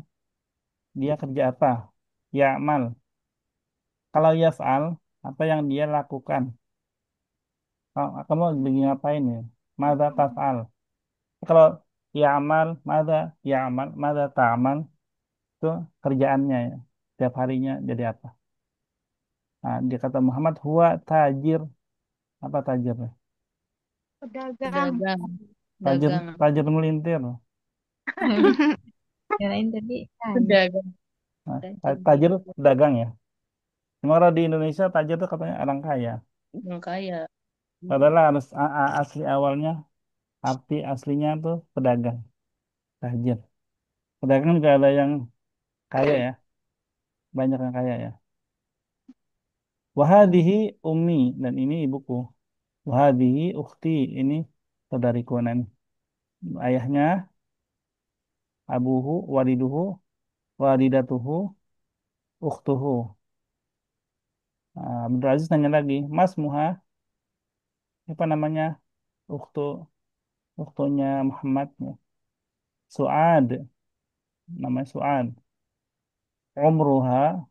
Dia kerja apa? Ya amal. Kalau yaf'al, apa yang dia lakukan? Kamu lagi ngapain ya? Mada taf'al. Kalau ya amal, mada ta'amal, itu kerjaannya ya. Tiap harinya jadi apa? Nah, dia kata Muhammad, huwa tajir. Apa tajir? Pedagang. Pedagang. Tajir, Dagang. tajir melintir. Kirain tadi tanya. Pedagang. Nah, Tajir tajir melintir. pedagang ya. Cuma kalau di Indonesia tajir itu katanya orang kaya. Yang kaya. Padahal harus asli awalnya arti aslinya tuh pedagang, tajir. Pedagang juga ada yang kaya ya, banyak yang kaya ya. Wahadihi ummi dan ini ibuku. Wahadihi ukhti ini saudariku nan. Ayahnya abuhu waliduhu walidatuhu ukhtuhu. Abdul Aziz nanya lagi, Mas Muha, apa namanya? Ukhtu ukhtunya Muhammad ya. Suad, namanya Suad. Umruha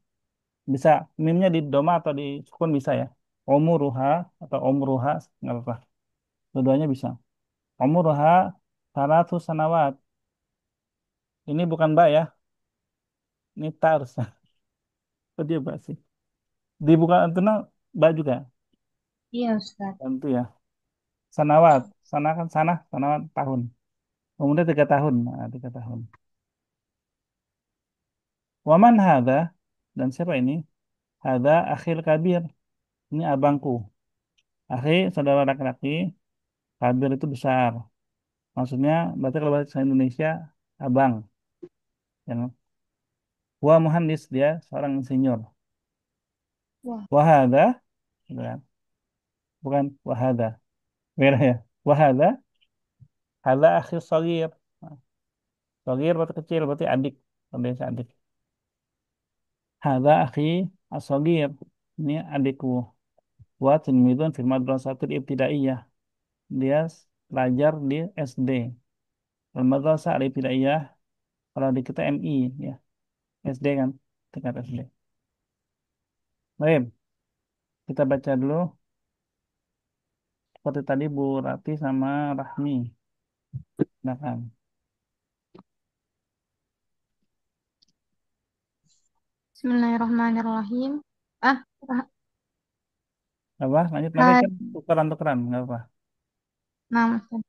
bisa mimnya di doma atau di sukun bisa ya. Umuruha atau umruha nggak apa-apa. Dua-duanya bisa. Umuruha 100 sanawat. Ini bukan mbak ya. Ini ta harusnya. Oh, dia mbak sih. Di bukan antena mbak juga. Iya, Ustaz. Tentu ya. Sanawat. Sana kan sana. Sanawat tahun. Umurnya 3 tahun. Nah, 3 tahun. Waman hadha. Dan siapa ini? Hadha akhil kabir. Ini abangku. Akhi, saudara laki-laki. Kabir itu besar. Maksudnya, berarti kalau bahasa Indonesia, abang. Yang Wa muhandis, dia seorang insinyur. Wah. Wahada, bukan, bukan wahada. Beda ya. Wahada, hada akhir sogir. Sogir berarti kecil, berarti adik. Kondisi adik. Hada akhi asogir. Ini adikku. Wa tilmidun fil madrasatil ibtidaiyah. Dia pelajar di SD. Al madrasah al ibtidaiyah. Kalau di kita MI ya. SD kan. Tingkat SD. Baik, kita baca dulu. Seperti tadi Bu Rati sama Rahmi. Silakan. Bismillahirrahmanirrahim. Ah, Apa? Lanjut nanti had, kan tukeran-tukeran, nggak apa. nah, Ustaz.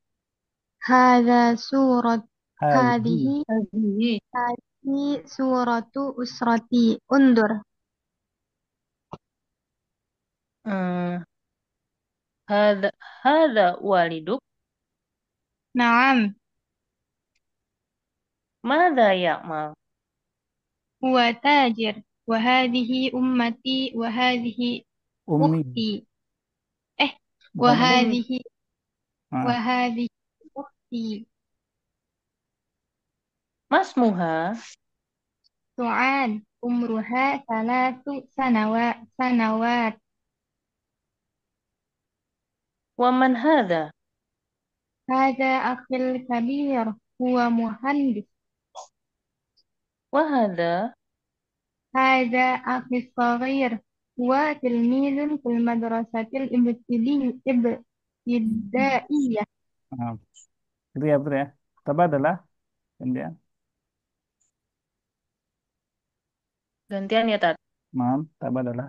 Hada surat, Haji. hadihi, Hadhihi. hadihi suratu usrati. Undur. Eh, Hada hada waliduk. Naam, Mada ya'mal? huwa tajir. Wahadihi ummati, wahadihi Umi, ukhti. Eh, bukan umi. wahadihi, Ah, wahadihi ukhti. Masmuha. Su'ad, umruha sanawat. Waman hada? Hada akhil kabir. Huwa muhandis. Wahada? هذا أخي الصغير هو تلميذ في المدرسة الابتدائية. ah. Itu ya, betul ya. Coba adalah kemudian, Gantian ya, Tat. maaf, coba adalah.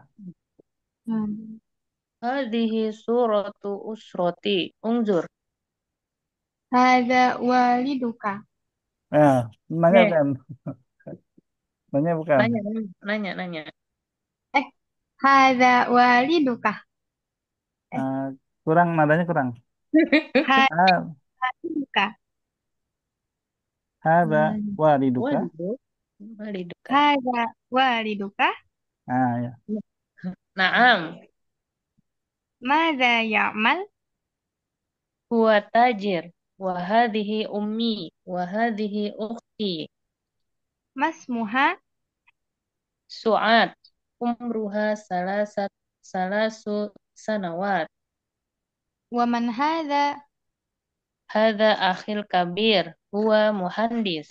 Hadhihi suratu usroti. Ungzur. هذا والدك. Nanya Eh, bukan? Nanya bukan? nanya, nanya, nanya. Eh, هذا والدك. Ah, kurang, nadanya kurang. هذا Ah, والدك. hada waliduka. Waliduk. Waliduka. هذا والدك. Ah, ya. Naam. ماذا يعمل؟ Huwa tajir. Wahadhihi ummi. Wahadhihi ukhti. ما اسمها؟ Su'ad. Umruha salasu sanawat. ومن هذا؟ Hadha akhil kabir. Huwa muhandis.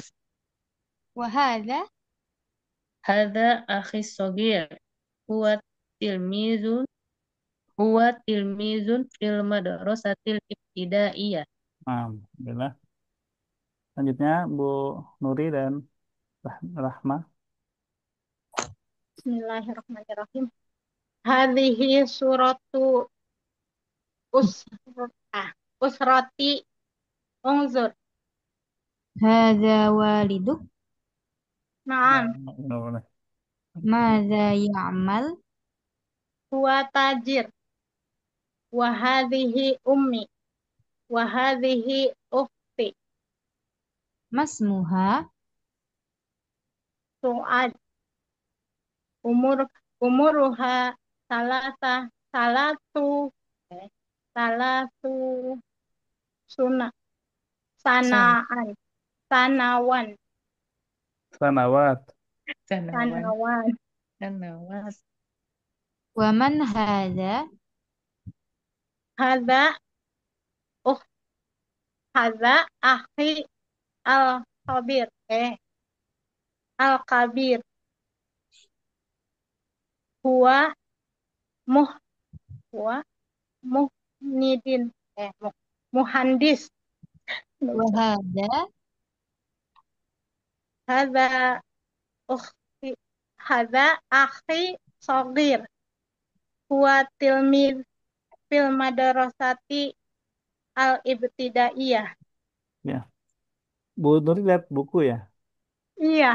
وهذا؟ Hadha akhis sogir. Huwa tilmizun. Huwa tilmizun fil madrasatil ibtidaiyah. Alhamdulillah. Selanjutnya Bu Nuri dan Rahma. Bismillahirrahmanirrahim. Hadhihi suratu usrati. Unzur. هذا والدك. Naam. Boleh. ماذا يعمل؟ Huwa tajir. Wahadhihi ummi. Wahadhihi ukhti. ما اسمها؟ Su'ad. Umuruha salatu eh, salatu suna San, sanaan sanawan Sanawat. sanawan, sanawan sanawas. ومن هذا؟ hadza uh hadza akhi al kabir al kabir huwa muh huwa muhnidin muhandis. وهذا؟ hadza ukhti hadza akhi sagir huwa tilmid fil madrasati al ibtidaiyah. Ya. Bu Nuri lihat buku ya. Iya,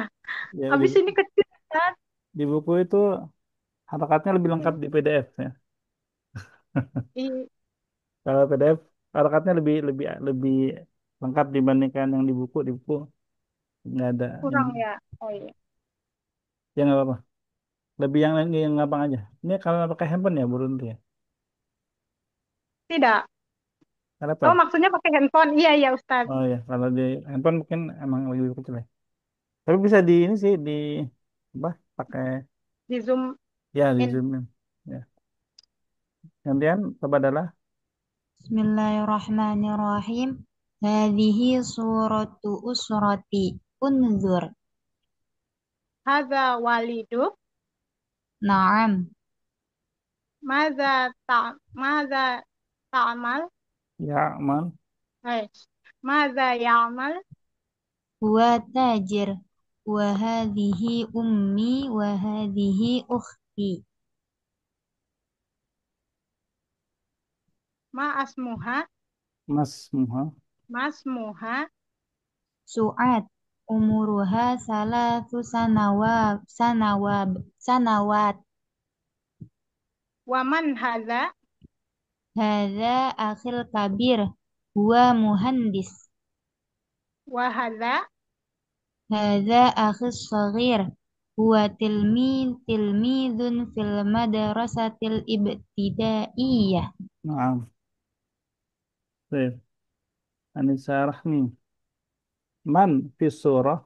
Ya habis ini kecil kan? di buku itu harakatnya lebih lengkap di PDF ya. I- Kalau PDF harakatnya lebih lebih lebih lengkap dibandingkan yang di buku. Di buku nggak ada ini. Kurang ya. Oh iya. Ya nggak apa-apa. Lebih yang gampang aja. Ini kalau pakai handphone ya Burunti ya. Tidak. Karena Oh, apa? maksudnya pakai handphone. Iya, iya, Ustaz. Oh ya, kalau di handphone mungkin emang lebih kecil ya. Tapi bisa di ini sih di apa? Pakai Di zoom ya di in. zoom in. Ya. Gantian kepada adalah Bismillahirrahmanirrahim. Hadhihi suratu usrati. Unzur. Hadza walidu. Naam. Maza ta'mal. ya aman. Hai. Maza ya'mal. Huwa tajir. Wa hadhihi ummi wa hadhihi ukhti. Ma asmuha. Mas Muha. Masmuha. Su'ad. Umuruha salatu sanawat. Waman hadza. Hadza akhil kabir. Huwa muhandis. Wa hadza. Hadza akhis saghir. Huwa tilmidun fil madrasatil ibtidaiyah. Nah, Baik. Anissa Rahmi. Man fi surah.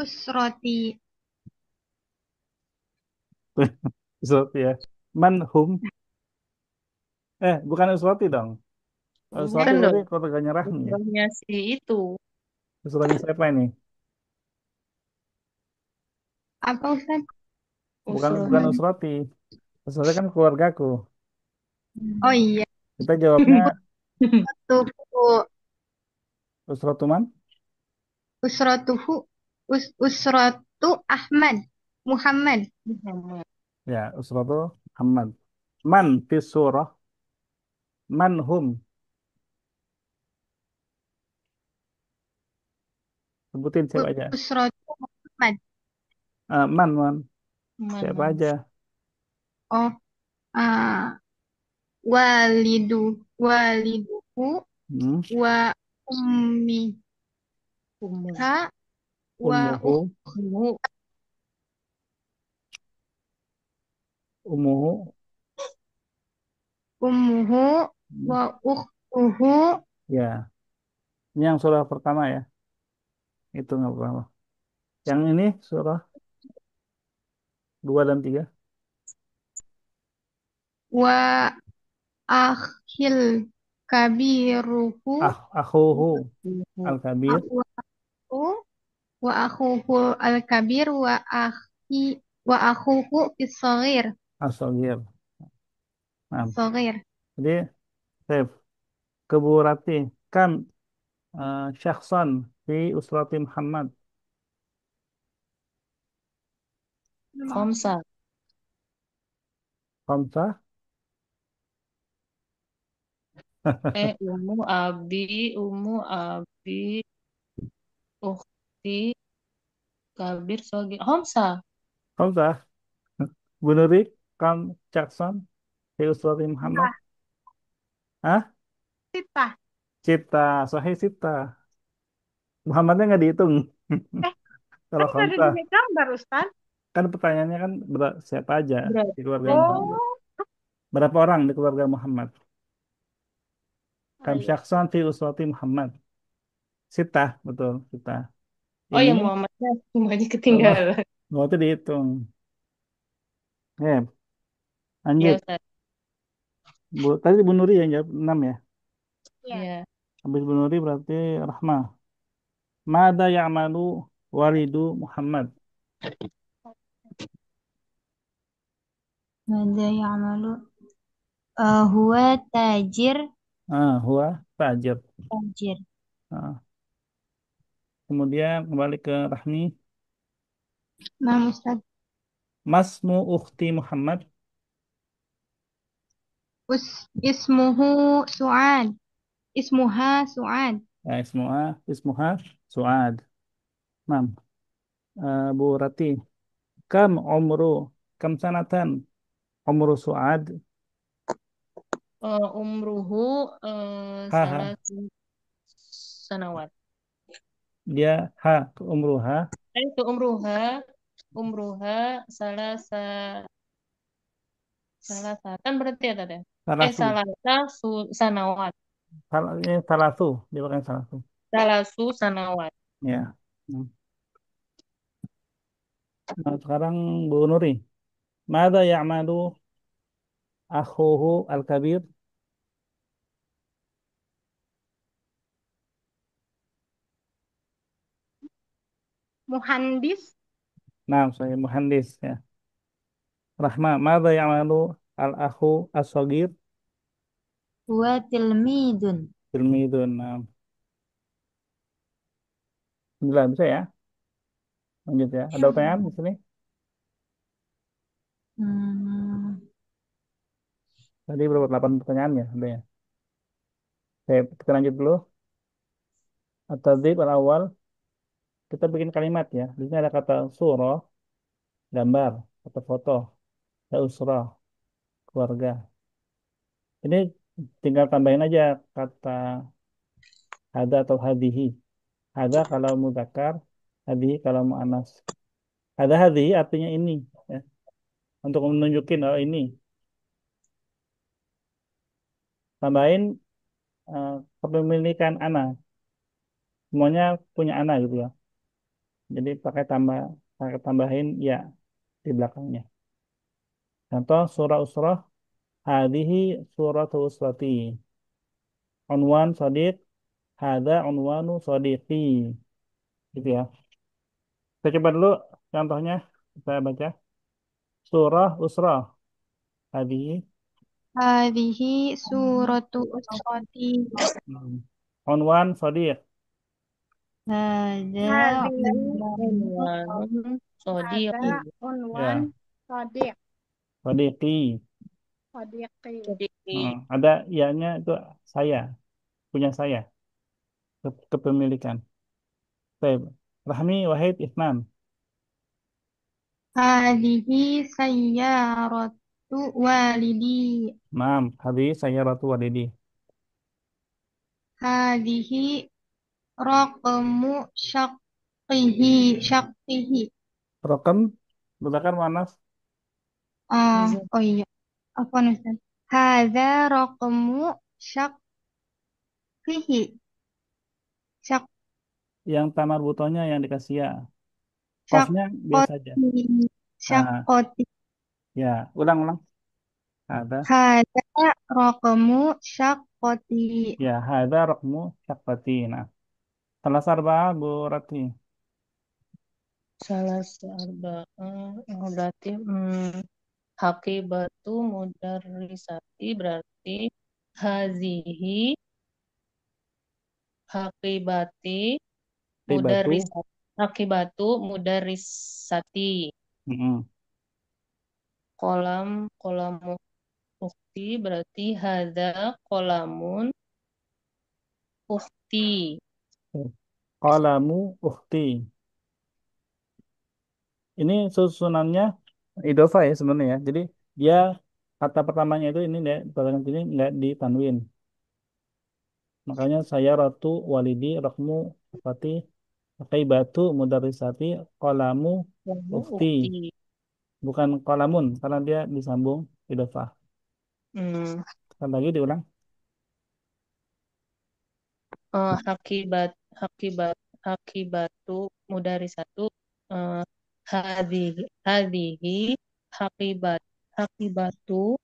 Usroti. Usrati ya. Man hum. Bukan Usrati dong. Usrati Bukan berarti dong. keluarganya Rahmi ya. Usrahnya si itu. Usrahnya siapa ini? Apa Ustaz? Bukan bukan Usrahnya. Usrati. Usrati kan keluargaku. Oh iya. Kita jawabnya Usratuhu. Usratuman. Usratuhu. Usratu Ahmad. Muhammad. Muhammad. Ya, Usratu Muhammad. Man fi surah. Man hum. Sebutin siapa aja. Usratu Muhammad. Man. Siapa Mana? aja. Oh, ah, waliduhu Hmm. wa ummiha Ummu. wa Ummuhu. Ummu. Ummuhu. ummuhu Hmm. wa ukhtuhu. Ya, ini yang surah pertama ya. Itu nggak apa-apa. Yang ini surah 2 dan 3. Wa akhil kabiruhu. Akhuhu Ummu. al-kabir. Aku wa akhuhu al-kabir wa akhuhu fis-shaghir. As-Saghir. Nah, Shaghir. jadi Saif, keburati kan syakhsan fi usrati Muhammad. Khamsa. Khamsah. Ummu, Abi, Ukhti, Kabir, Sogi. Khamsa. Khamsah. Bunuri kan syakhsan fi usrati Muhammad. Nah, Hah? sita. Cipta, sahih cipta. Muhammadnya nggak dihitung. Eh, Kalau kan nggak ada khamsah, di gambar, Ustaz. kan pertanyaannya kan siapa aja Berapa? di keluarga Muhammad. Oh, Berapa orang di keluarga Muhammad? oh Kam iya. syakhsan fi uswati Muhammad. Sita, betul, sita. Oh Ini ya Muhammadnya semuanya oh, ketinggalan. oh, itu dihitung. Ya Lanjut. Ustaz. Tadi Bu Nuri yang jawab 6 ya. Iya. Ya. Habis Bu Nuri berarti Rahmah. Mada ya'malu walidu Muhammad. Mada ya'malu. Huwa tajir. Huwa tajir. Tajir. Ah, kemudian kembali ke Rahmi. Nah, Ustaz. Masmu ukhti Muhammad. Ismuhu Su'ad. Ismuha Su'ad. Ismuha Suad. Nah, Bu Rati, kam umru kam sanatan umru Suad? Umruhu salah Ha, sanawat. dia umruha Itu umruha salah salah kan berarti ya tadi. salasu. Salah sanawat. Ini salasu, dia pakai salasu. Salah sanawat. Ya. Hmm. Nah, sekarang Bu Nuri, mada ya'malu akhuhu al-kabir? Muhandis. Nah, saya muhandis ya. Rahma, mada ya'malu al-akhu as-sagir? Huwa tilmidun. Tilmidun. Nah, alhamdulillah bisa ya. Lanjut ya. Ada pertanyaan di sini? Hmm, Tadi berapa 8 pertanyaan ya, ada ya. Kita lanjut dulu. At-tadrib al-awwal, kita bikin kalimat ya. Di sini ada kata surah, gambar, atau foto, ada usrah, keluarga. Ini tinggal tambahin aja kata hada atau hadihi. Hada kalau mudzakkar, hadihi kalau muannas. Hada hadihi artinya ini ya. Untuk menunjukin oh ini. Tambahin eh, kepemilikan ana. Semuanya punya ana gitu ya. Jadi pakai tambahin ya di belakangnya. Contoh surah usrah, hadihi suratu usrati. Unwan sadiq, hada unwanu sadiqi. Gitu ya. Kita coba dulu contohnya. Saya baca. Surah usrah. Hadihi. Hadhihi suratu usrati. Hmm. Unwan sadiq. Hada Hadhihi unwanu Unwanun sodiqi. ada unwan Ya, sodiq. sadiqi. Sodiqi. Sodiqi. Ada ianya itu saya, punya saya, kepemilikan. Baik. Rahmi Wahid Isnan. Hadhihi sayyaratu walidi. Naam, hadis saya Ratu Walidi. Hadhihi raqamu syaqqihi. Rokam, mudzakkar muannas. Oh iya, apa Ustaz? Hadza raqamu syaqqihi. Syaq Yang tamar butonya yang dikasih ya. Kofnya biasa aja. syaqqati. Ah, Syaqqati. ya, ulang-ulang. Ada. Hadza raqamu syaqqati. Ya, ada rokmu syakfati. Nah, salah sarba Bu Rati. Salah arba'ah. Berarti hakibatu mudarrisati berarti hazihi hakibati Ribatu. mudarrisati hakibatu mudarrisati Mm-mm. kolamu ukti berarti hadza kolamun ukti. Qalamu ukhti. Ini susunannya idofa ya sebenarnya ya. Jadi dia kata pertamanya itu ini ya, pertanyaan ini nggak ditanwin. Makanya saya Ratu Walidi Rakmu Fati Batu Mudarisati Kolamu Kolamu Ufti. ukti. Bukan kolamun karena dia disambung idofah. Hmm. Sekali lagi diulang. Hakibat hakibat hakibatu mudarisatu eh, hadhihi hakibat hakibatu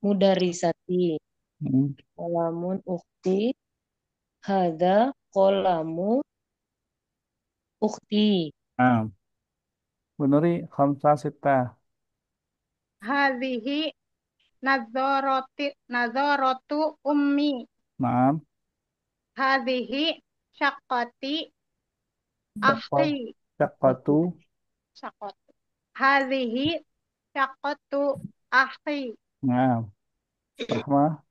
mudarisati Hmm. kolamun ukti hada kolamu ukti. Nah, Bunuri Khamsa Sita. Hadhihi nazaratu ummi. Maaf. Hadhihi syaqqati Syakot. akhi. Syakatu. Syaqqat. Hadhihi syaqqatu akhi. Nah, Rahma.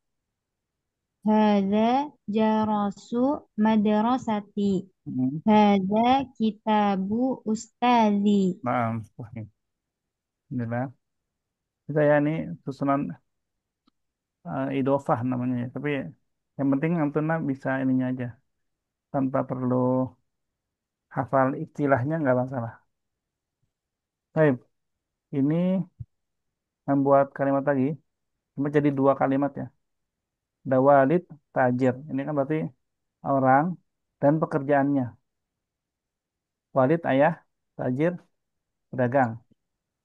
Hadza jarasu madrasati. Hmm. Hadza kitabu ustazi. Nah, sahih. Inilah. Kita ya ini susunan idofah namanya ya. Tapi yang penting Antuna bisa ininya aja. Tanpa perlu hafal istilahnya nggak masalah. Baik, ini membuat kalimat lagi. Cuma jadi dua kalimat ya. Dawalid tajir. Ini kan berarti orang dan pekerjaannya. Walid ayah, tajir pedagang.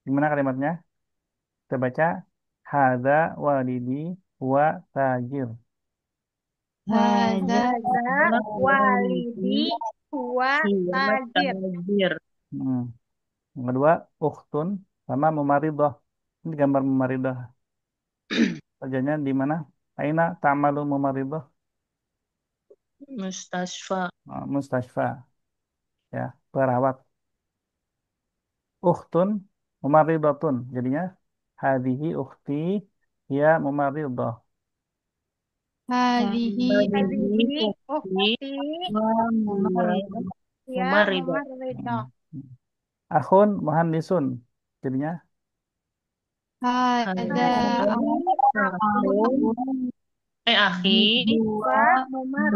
Gimana kalimatnya? Kita baca hadza walidi wa tajir. Hadza Hadza walidi huwa Iya, tajir. tajir. Hmm. Yang kedua, ukhtun sama memaridah. Ini gambar memaridah. Kerjanya di mana? Aina ta'malu memaridah. Mustasfa. Mustashfa. Ya, perawat. Ukhtun memaridatun. Jadinya hadhihi ukhti ya memaridah. hadhihi Hadhihi Hadhihi ukhti ukhti wa huwa ya mumaridah. mumarridah. Hmm. Akhun muhandisun. Jadinya hadza Hadza Hadhihi akhun akhi dua wa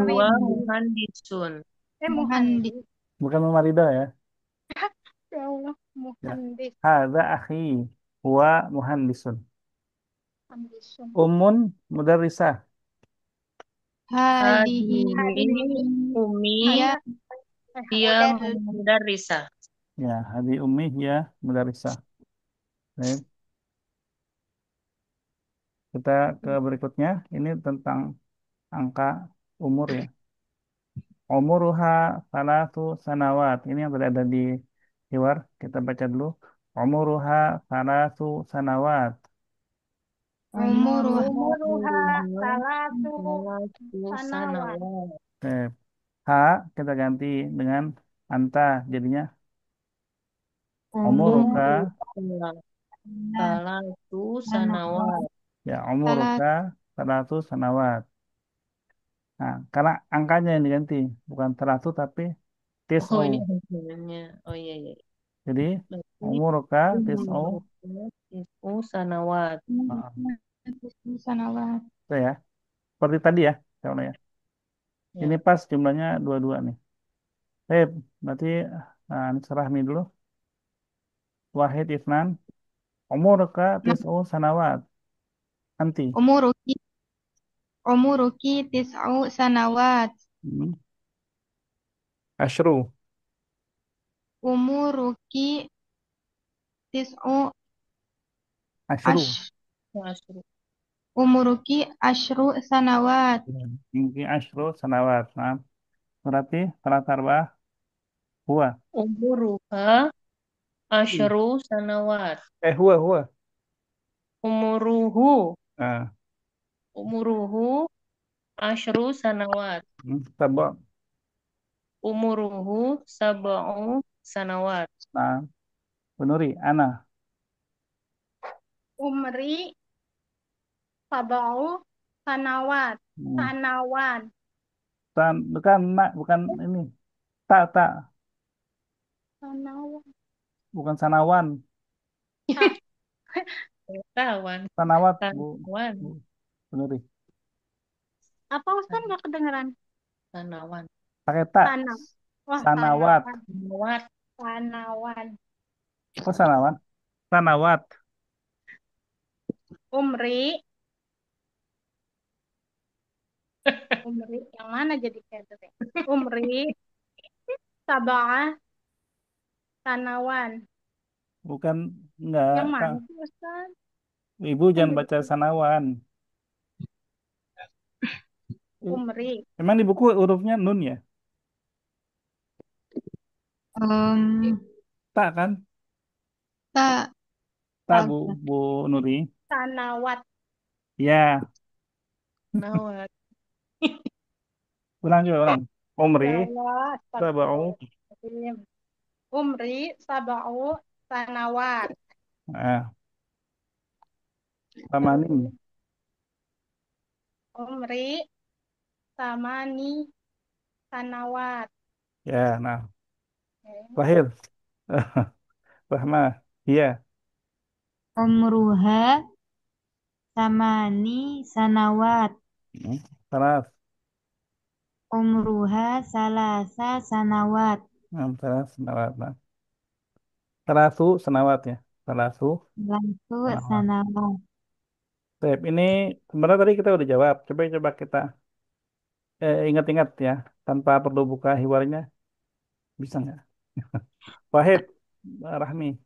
huwa mumarrid. muhandisun. muhandis. Muhandis. bukan memaridah ya. Ya Allah, Ya. muhandis. Hadza akhi huwa muhandisun. Muhandisun. Umun mudarrisah. Hadhihi Hadhihi Hadhihi umi hiya dia mudar mudarrisah. Ya, hadi ummi ya mudarrisah. Baik, kita ke berikutnya. Ini tentang angka umur ya. Umuruha salatu sanawat. Ini yang tadi ada di Hiwar. Kita baca dulu. Umuruha salatu sanawat. umuruha umuruha Umruha salatu salatu sanawat. sanawat. Eh, ha kita ganti dengan anta. Jadinya umuruka. umur Umruha salatu sanawat. Ya, salat umuruka salatu sanawat. Nah, karena angkanya yang diganti. Bukan 100 tapi Oh, tis'u. ini hasilnya. Oh iya iya. Jadi Berarti umuruka tis'u. umruha tis'u sanawat. Nah, sanawat. itu ya. Seperti tadi ya. Kalau ya. Ini Ya. pas jumlahnya dua-dua nih. Berarti ini Rahmi dulu. Wahid Ifnan. Umuruka tis'u sanawat. Nanti. Umuruki umuruki tis'u sanawat. Hmm. Asyru. Umuruki tis'u Asyru. ash Masyru. umuruki asyru sanawat. Mungkin asyru sanawat. Nah, berarti salah tarbah huwa. Umuruha asyru sanawat. Huwa. Umuruhu Nah, umuruhu asyru sanawat. tabak. Umuruhu sab'u sanawat. Nah, penuri. Ana. Umri sabau sanawat. Hmm. Sanawan. Bukan, nak, bukan ini. Tak. Sanawan. Bukan sanawan. Ah, Tawan. Sanawat, Sanawan. Bu penuri. apa Ustaz nggak kedengeran? Sanawan. Pakai tak. Sana. Wah, Sanawat. sanawan. Sanawat. Sanawan. Oh, sanawan. Sanawat. Umri. Umri. Yang mana jadi kayak gitu? Umri sabah sanawan. Bukan, enggak. Yang Kak. mana sih Ustaz? Ibu jangan Umri. baca sanawan. Umri. Emang di buku hurufnya nun ya? Um, Tak kan? tak Tak, tak Bu Nuri. Sanawat. Ya, Sanawat. ulang juga, ulang. Umri, Ya Allah, tabau. astagfirullahaladzim. Umri sabau sanawat. Nah, Ramanim. Umri samani sanawat. Ya, nah, Oke. terakhir. Rahma. Iya. Umruha samani sanawat. Hmm. Salas. Umruha salasa sanawat. Nah, salas, senawat. Nah, salasu, senawat ya. Salasu, Lalu senawat. sanawat. Baik, ini sebenarnya tadi kita udah jawab. Coba kita ingat-ingat ya. Tanpa perlu buka hiwarnya. Bisa nggak? Wahid, Rahmi.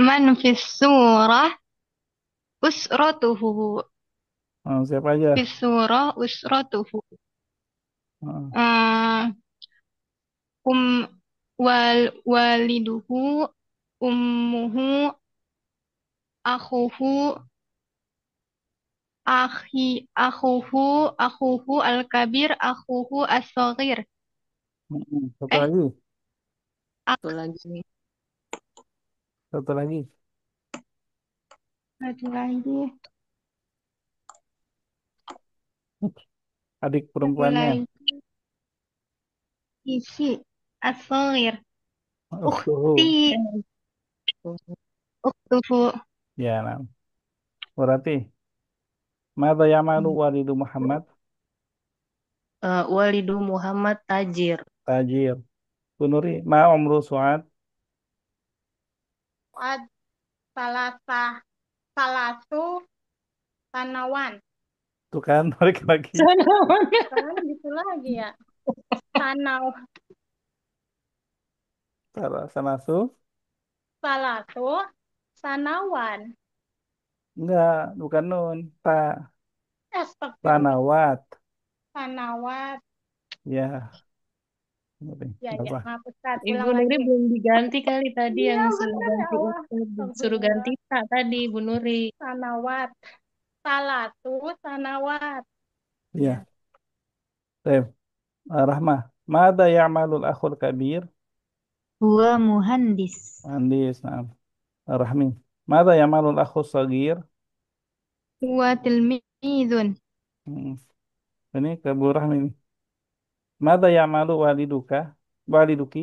Man fis surah usratuhu. Oh, siapa aja? Fis surah usratuhu. Oh, Eh, um waliduhu ummuhu akhuhu akhuhu al-kabir akhuhu as-saghir. Satu Eh, lagi. Satu lagi. Satu lagi. satu lagi. Adik Satu perempuannya. lagi. Isi as-saghir. Ukhti Ukhtuhu. ukhtuhu. Ya, nah. Berarti. Mada ya'malu walidu Muhammad? Walidu Muhammad Tajir. Tajir. Bunuri. Ma umru Su'ad? Wad salasa salasu sanawan. Tuh kan, balik lagi. Kan gitu lagi ya. Sanaw Sanasu. salasu sanawan. Enggak, bukan nun. Astagfirullah. Sanawat. Sanawat. Ya, Ya, nggak ya, apa. maaf Ustaz. Ibu Ulang Nuri lagi. belum diganti kali tadi Iya, yang suruh bener ya ganti Allah. Ustaz. Suruh ganti Astagfirullah. tak tadi Bu Nuri. Sanawat. Salatu sanawat. Ya. Iya. Baik. Rahmah. Mada ya'malul akhul kabir? Huwa muhandis. Andis. Nah. Rahmi. Mada ya'malul akhul sagir? Huwa tilmidun. Hmm. Ini ke Bu Rahmi nih. Mada ya'malu waliduka? Waliduki?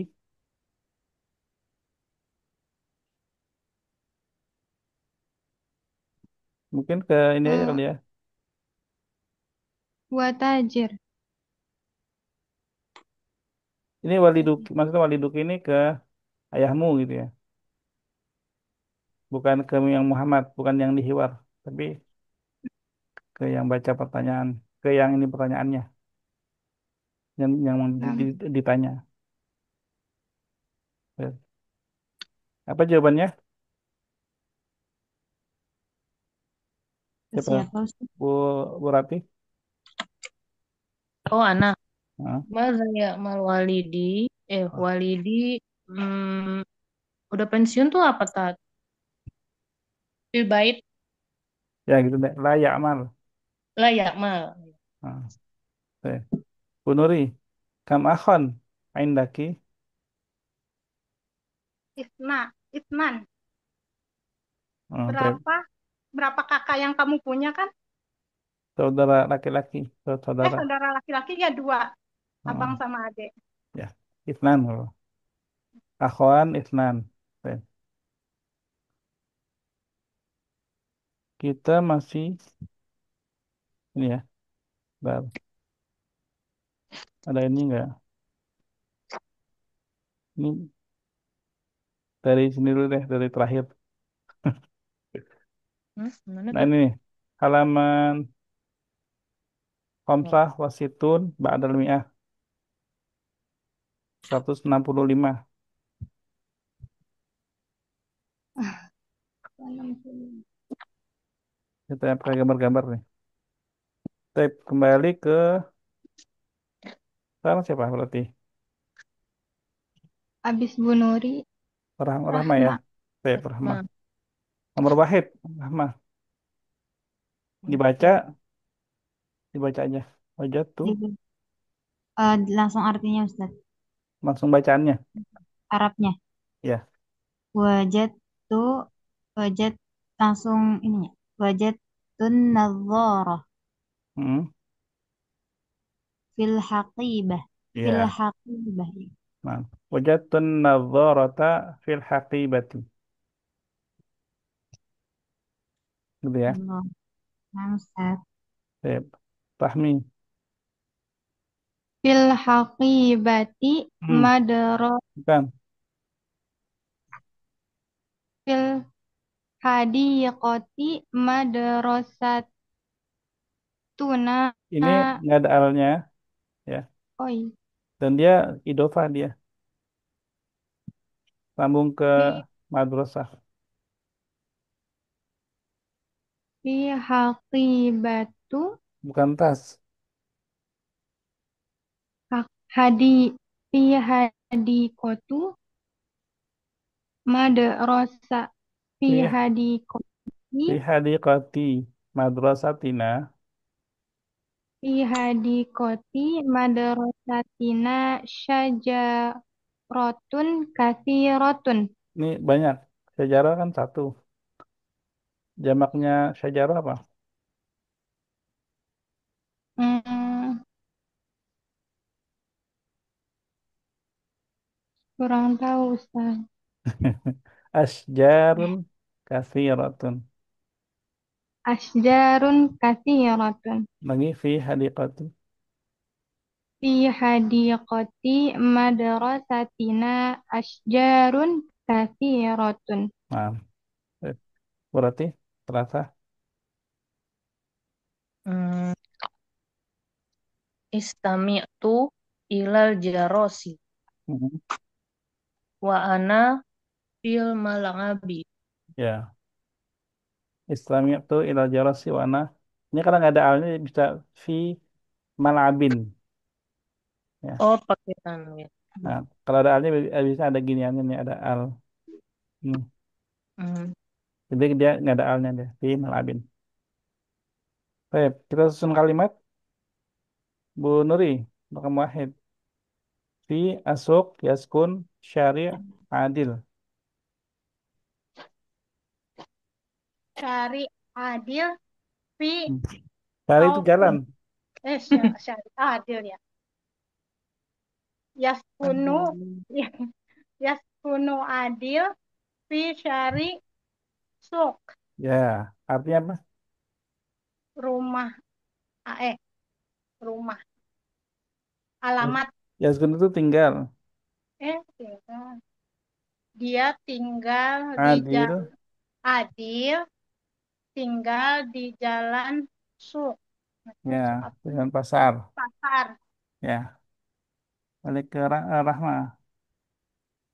Mungkin ke ini aja Eh, kali ya. Huwa tajir. Ini waliduki, maksudnya waliduki ini ke ayahmu gitu ya. Bukan ke yang Muhammad, bukan yang dihiwar. Tapi ke yang baca pertanyaan. Ke yang ini pertanyaannya. Yang Nah, ditanya. Ya. Apa jawabannya? ke Siapa? siapa Ustaz? Bu, Bu Rati? Oh anak. Hah? Masa ya mal walidi. Walidi. Udah pensiun tuh apa tak? Fil bait Ya gitu deh. Layak amal. layak mal. Nah, oke. Bu Nuri, kam akhon indaki? Isnan. Oke. Berapa? Berapa kakak yang kamu punya kan? Saudara laki-laki, saudara. Saudara laki-laki ya dua. Abang Oh, sama adik. ya, Isnan. Akhwan Isnan. Oke. Kita masih ini ya. Bentar. Ada ini enggak? Ini dari sini dulu deh, dari terakhir. Mana Nah tuh? ini nih, halaman Khamsah Wasitun Ba'dal Mi'ah 165. Kita pakai gambar-gambar nih. Kita kembali ke sekarang siapa berarti? Abis Bu Nuri, Rahma ya. Rahma. Rahma. Nah, Nomor Wahid, Rahma. Dibaca, dibaca aja. Wajah tuh, Di- langsung artinya Ustaz. langsung bacaannya. Arabnya. Ya, Wajat tuh wajat langsung ininya. Wajat Wajadtun nadharah Hmm. fil haqibah. Fil Ya. haqibah. Nah. Wajadtun nadharata fil haqibati. Gitu ya. Allah. Nah, Ustaz. Baik. Fahmi. Fil haqibati Hmm. madara Bukan. fil hadiqati madrasatuna Ini nggak ada alnya ya. oi Dan dia idofah dia. Sambung ke fi madrasah. fi haqibatu Bukan tas. hadi fi hadiqatu madrasa fi Fi, hadiqati fi hadiqati madrasatina. fi hadiqati madrasatina syajaratun kathiratun. Ini banyak. Sejarah kan satu. Jamaknya sejarah apa? Hmm, kurang tahu Ustaz. Asjarun kathiratun. Asjarun kathiratun. Lagi fi hadiqati. Fi hadiqati madrasatina asjarun kathiratun. Nah, eh, berarti terasa. Hmm, istami'tu ilal jarosi Mhm. wa ana fil mal'abi. Ya, Islami itu ilal jarasi wana. Ini karena nggak ada alnya bisa fi malabin. Ya. Oh, pakai ya. Nah, kalau ada alnya bisa ada giniannya nih, ada al. Hmm. Hmm. Jadi dia nggak ada alnya deh, fi malabin. Baik, kita susun kalimat. Bu Nuri, Makam Wahid. Fi asuk yaskun syari' adil. Syari adil fi Hmm. Syari itu jalan. aukun. Syari adil ya. Yaskunu Aduh. ya, yaskunu adil fi syari suk. Ya, artinya apa? Rumah eh rumah Yas- alamat Yaskun itu tinggal. tinggal. Dia tinggal di Adil, jalan adil, tinggal di jalan suk. ya, Suk apa? dengan pasar. Pasar. Ya, balik ke Rahma.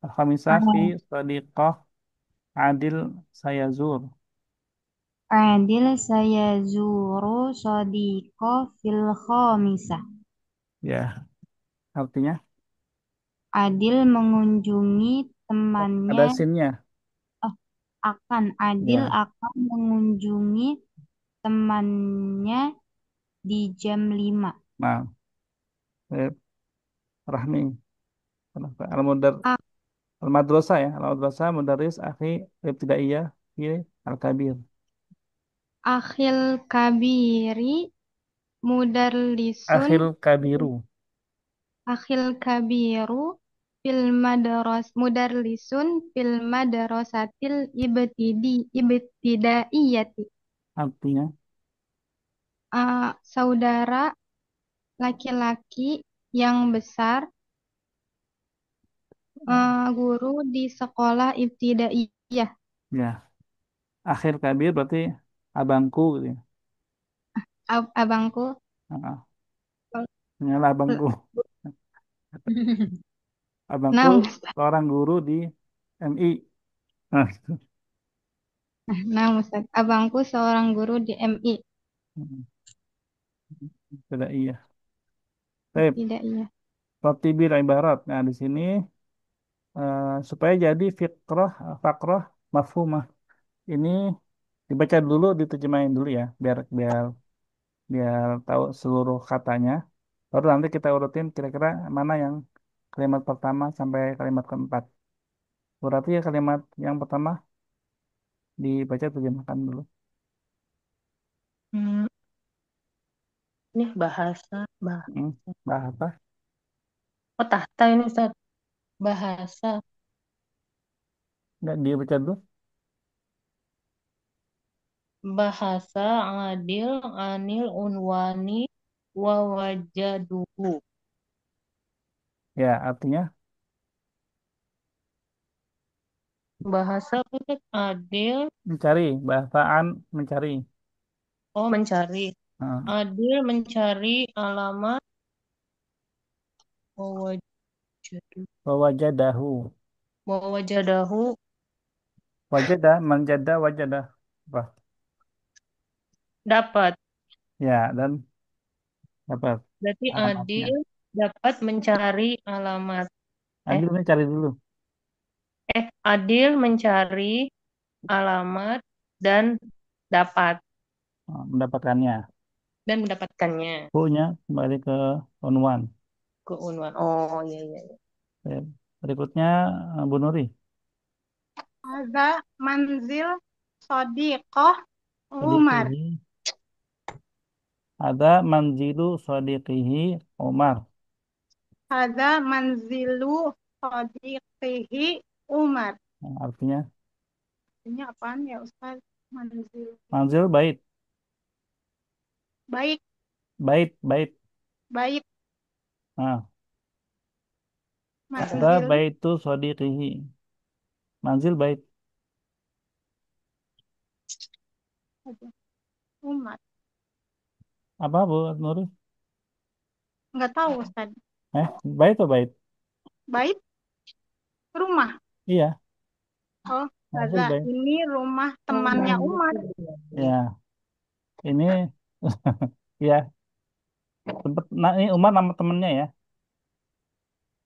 Al-Khamisah fi Ah, Sadiqah Adil Sayazur. Adil saya zuru sodiko fil khomisah. Ya, artinya Adil mengunjungi ada temannya. sinnya. Oh, Adil Ya, akan mengunjungi temannya di jam 5. nah, Rahmi. Al-Mudar A- Al-Madrasah ya. Al-Madrasah Mudaris Akhi Ibtidaiyah fi Al-Kabir. Akhil kabiri mudarlisun Akhil Kabiru. Akhil kabiru fil mudarlisun fil madrasatil ibtidaiyati. Artinya, Saudara laki-laki yang besar, guru di sekolah ibtidaiyah. ya, Akhil Kabir berarti abangku gitu ya. Abangku. Ah, Inilah abangku. Abangku Nah, Ustaz. seorang guru di MI. Nah, Nah, Ustaz. Abangku seorang guru di MI. Tidak iya. Baik, Ibtidaiyah. Rotibil ibarat. Nah, di sini supaya jadi fakrah, mafhumah. Ini dibaca dulu, diterjemahin dulu ya, biar biar biar tahu seluruh katanya. Baru nanti kita urutin kira-kira mana yang kalimat pertama sampai kalimat keempat. Berarti ya kalimat yang pertama dibaca terjemahkan dulu. Hmm, ini bahasa, Hmm, bahasa. oh tahta ini Ustaz. Bahasa, Nggak dia baca dulu. bahasa adil anil unwani wawajaduhu. Ya, artinya Bahasa apa Ustaz? Adil, mencari. Bahasaan mencari. oh mencari. Nah, Adil mencari alamat wawajadu, wajadahu. wawajadahu Wajadah, manjadah, wajadah. Apa? dapat. Ya, dan dapat Berarti alamatnya. adil dapat mencari alamat. Eh, Adil cari dulu. adil mencari alamat dan dapat Mendapatkannya. dan mendapatkannya Hu-nya kembali ke unwan. ke unwan. Oh iya iya. Iya. Ya, berikutnya Bu Nuri. Ada manzil sodiqoh Umar. Sodiqihi. Ada manzilu sodiqihi Umar. Ada manzilu sodiqihi Umar. Nah, artinya Ini apaan ya Ustaz? Manzil. manzil bait. Baik, Bait, bait. baik. Nah, ada Manzilu baitu sodiqihi. Manzil bait. aja. Umar. Apa Bu Nuri? Nggak tahu Ustaz. Bait atau bait? Baik, rumah. Iya, Oh, manzil Gaza. bait. Ini rumah Oh, temannya manzil Umar. itu benar. Ya, ini ya tempat. Nah, ini Umar nama temennya ya.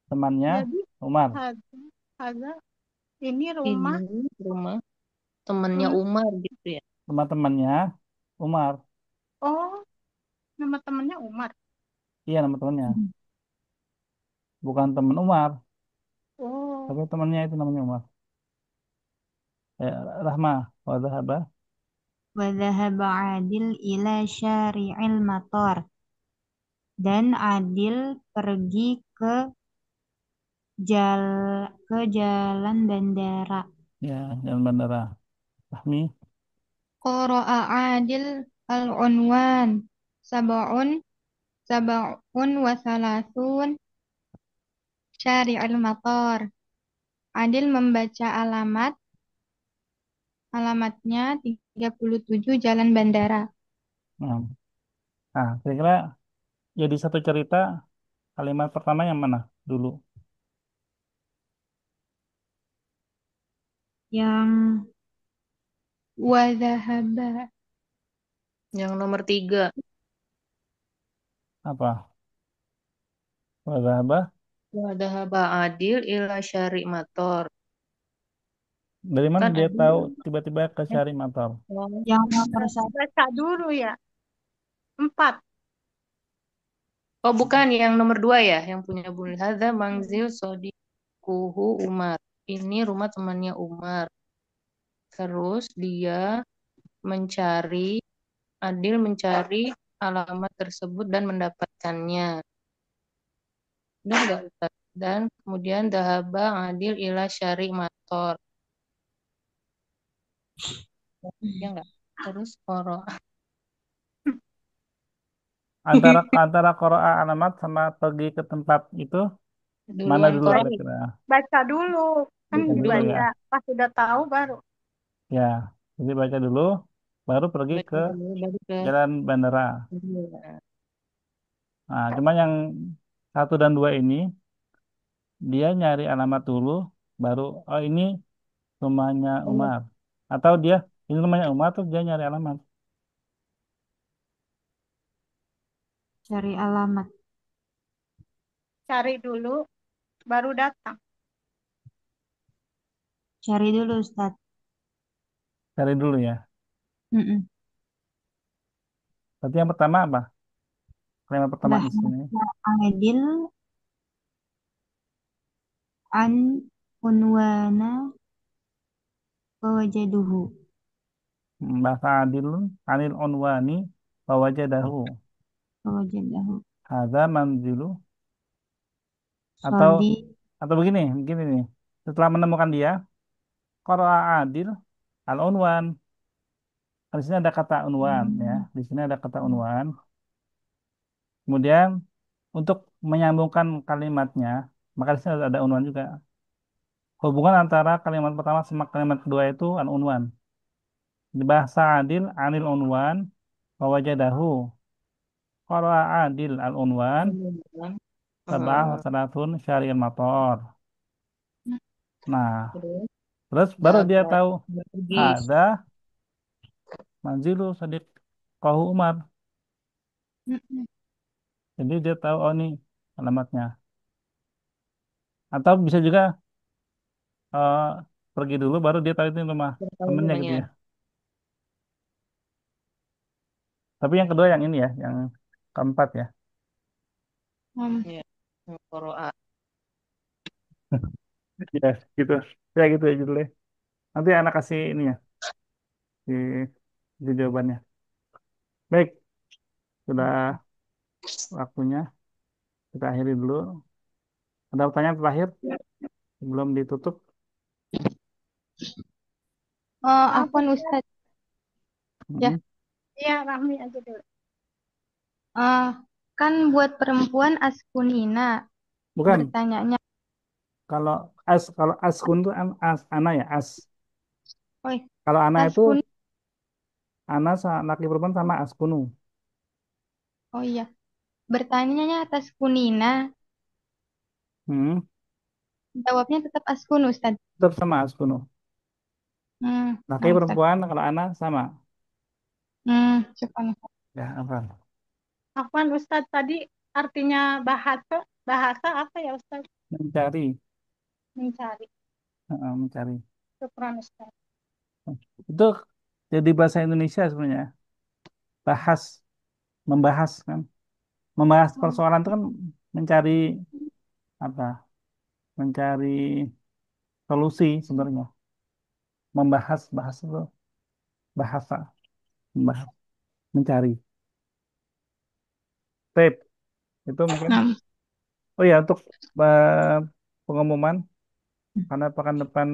Temannya Jadi Umar. Gaza, Gaza. Ini rumah, Ini rumah temannya rumah. Umar gitu ya. Teman-temannya Umar. Oh, nama temannya Umar. Iya nama temannya. Hmm. Bukan teman Umar, Oh, tapi temannya itu namanya Umar. Rahma wa dhahaba. وذهب عادل إلى شارع المطار. Dan Adil pergi ke jalan bandara. Ya, jalan bandara. Rahmi. Qara'a Adil al-unwan sab'un sab'un wa thalathun syari'il matar. Adil membaca alamatnya 37 Jalan Bandara. Nah, kira-kira jadi satu cerita kalimat pertama yang mana dulu? Yang wadahaba Yang nomor 3. Apa? Wa dhahaba. Wadahaba adil ila syari mator. Dari mana Kan dia adil. tahu tiba-tiba ke Eh, Syari Matar? oh. yang nomor berarti satu. baca dulu ya. 4. Oh, bukan yang nomor 2 ya, yang punya Bun Hadza Mangzil Sodikuhu Umar. Ini rumah temannya Umar. Terus dia mencari, Adil mencari alamat tersebut dan mendapatkannya. Udah enggak, Ustaz? Dan kemudian dahaba Adil ila syari mator. Ya enggak? Terus koro. Antara qara'a alamat sama pergi ke tempat itu mana Duluan dulu koro. kira-kira? Baca dulu. Kan Baca dulu ya. dibaca. Pas sudah tahu baru. Ya, jadi baca dulu, baru pergi ke Baca dulu baru ke jalan bandara. iya. Nah, cuma yang satu dan dua ini dia nyari alamat dulu, baru oh ini rumahnya Oh, Umar. Atau dia ini rumahnya Umar terus dia nyari alamat. Cari alamat. Cari dulu, baru datang. Cari dulu Ustaz. Cari dulu ya. Mm-mm. Berarti yang pertama apa? Kalimat pertama di sini. Bahasa Adil an unwana wajaduhu. Bahasa adilun anil onwani Wawajadahu. Wawajadahu Hadza manzilu. Atau Sodi. begini nih. Setelah menemukan dia, qara'a Adil al-unwan. Di sini ada kata unwan ya. Di sini ada kata unwan. Kemudian untuk menyambungkan kalimatnya, maka di sini ada unwan juga. Hubungan antara kalimat pertama sama kalimat kedua itu an-unwan. Di bahasa Adil, anil unwan, wawajadahu. Qara'a Adil al-unwan, sab'ah wa salatun syari'il mator. Nah, Terus terus baru dia dapat tahu pergi. ada manzilu Sadiq Qahu Umar. Mm-mm. Jadi dia tahu oh ini alamatnya. Atau bisa juga eh, pergi dulu baru dia tahu itu rumah Bertahu temennya gitu namanya. ya. Tapi yang kedua yang ini ya, yang keempat ya. Ya. Qoro'a. Ya gitu. Ya gitu ya judulnya. Nanti anak kasih ini ya di jawabannya. Baik, sudah waktunya kita akhiri dulu. Ada pertanyaan terakhir sebelum ditutup? Apa Afwan Ustadz, ya. Hmm, Iya, Rahmi aja dulu. Eh, kan buat perempuan askunina Bukan. bertanyanya. Kalau kalau askun itu ana ya as. Oh, iya. Kalau ana itu Askun. ana laki perempuan sama askunu. Oh iya. Bertanyanya atas kunina. Hmm, Jawabnya tetap askun Ustadz. tetap sama askunu. Laki Nah Ustadz. perempuan kalau ana sama. Syukran. Ya apa? Afwan Ustadz tadi artinya bahasa, bahasa apa ya Ustadz? Mencari, Mencari. mencari. Syukran Ustadz. Itu jadi bahasa Indonesia sebenarnya. Bahas, membahas kan. Membahas Oh, persoalan itu kan mencari apa? Mencari solusi sebenarnya. Membahas, bahas itu bahasa, membahas, mencari. Tape itu mungkin. Nah, Oh ya untuk eh, pengumuman karena pekan depan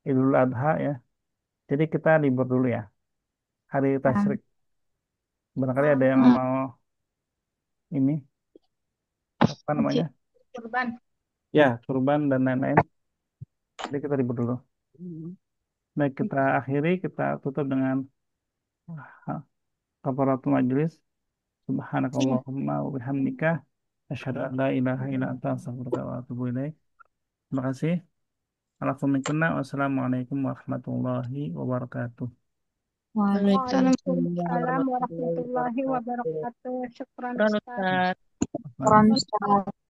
Idul Adha ya. Jadi kita libur dulu ya. Hari nah, Tasyrik. Barangkali ada yang hmm, mau ini apa namanya? Oke. kurban. Ya, kurban dan lain-lain. Jadi kita libur dulu. Baik, kita akhiri, kita tutup dengan kafaratul majlis. Subhanakallahumma wa bihamdika asyhadu an la ilaha illa anta astaghfiruka wa atubu ilaik. Terima kasih. Wassalamualaikum warahmatullahi wabarakatuh. Waalaikumsalam. Waalaikumsalam Waalaikumsalam warahmatullahi warahmatullahi wabarakatuh. wabarakatuh. Syukran Syukran Ustadz. Ustaz. Nah, Ustadz.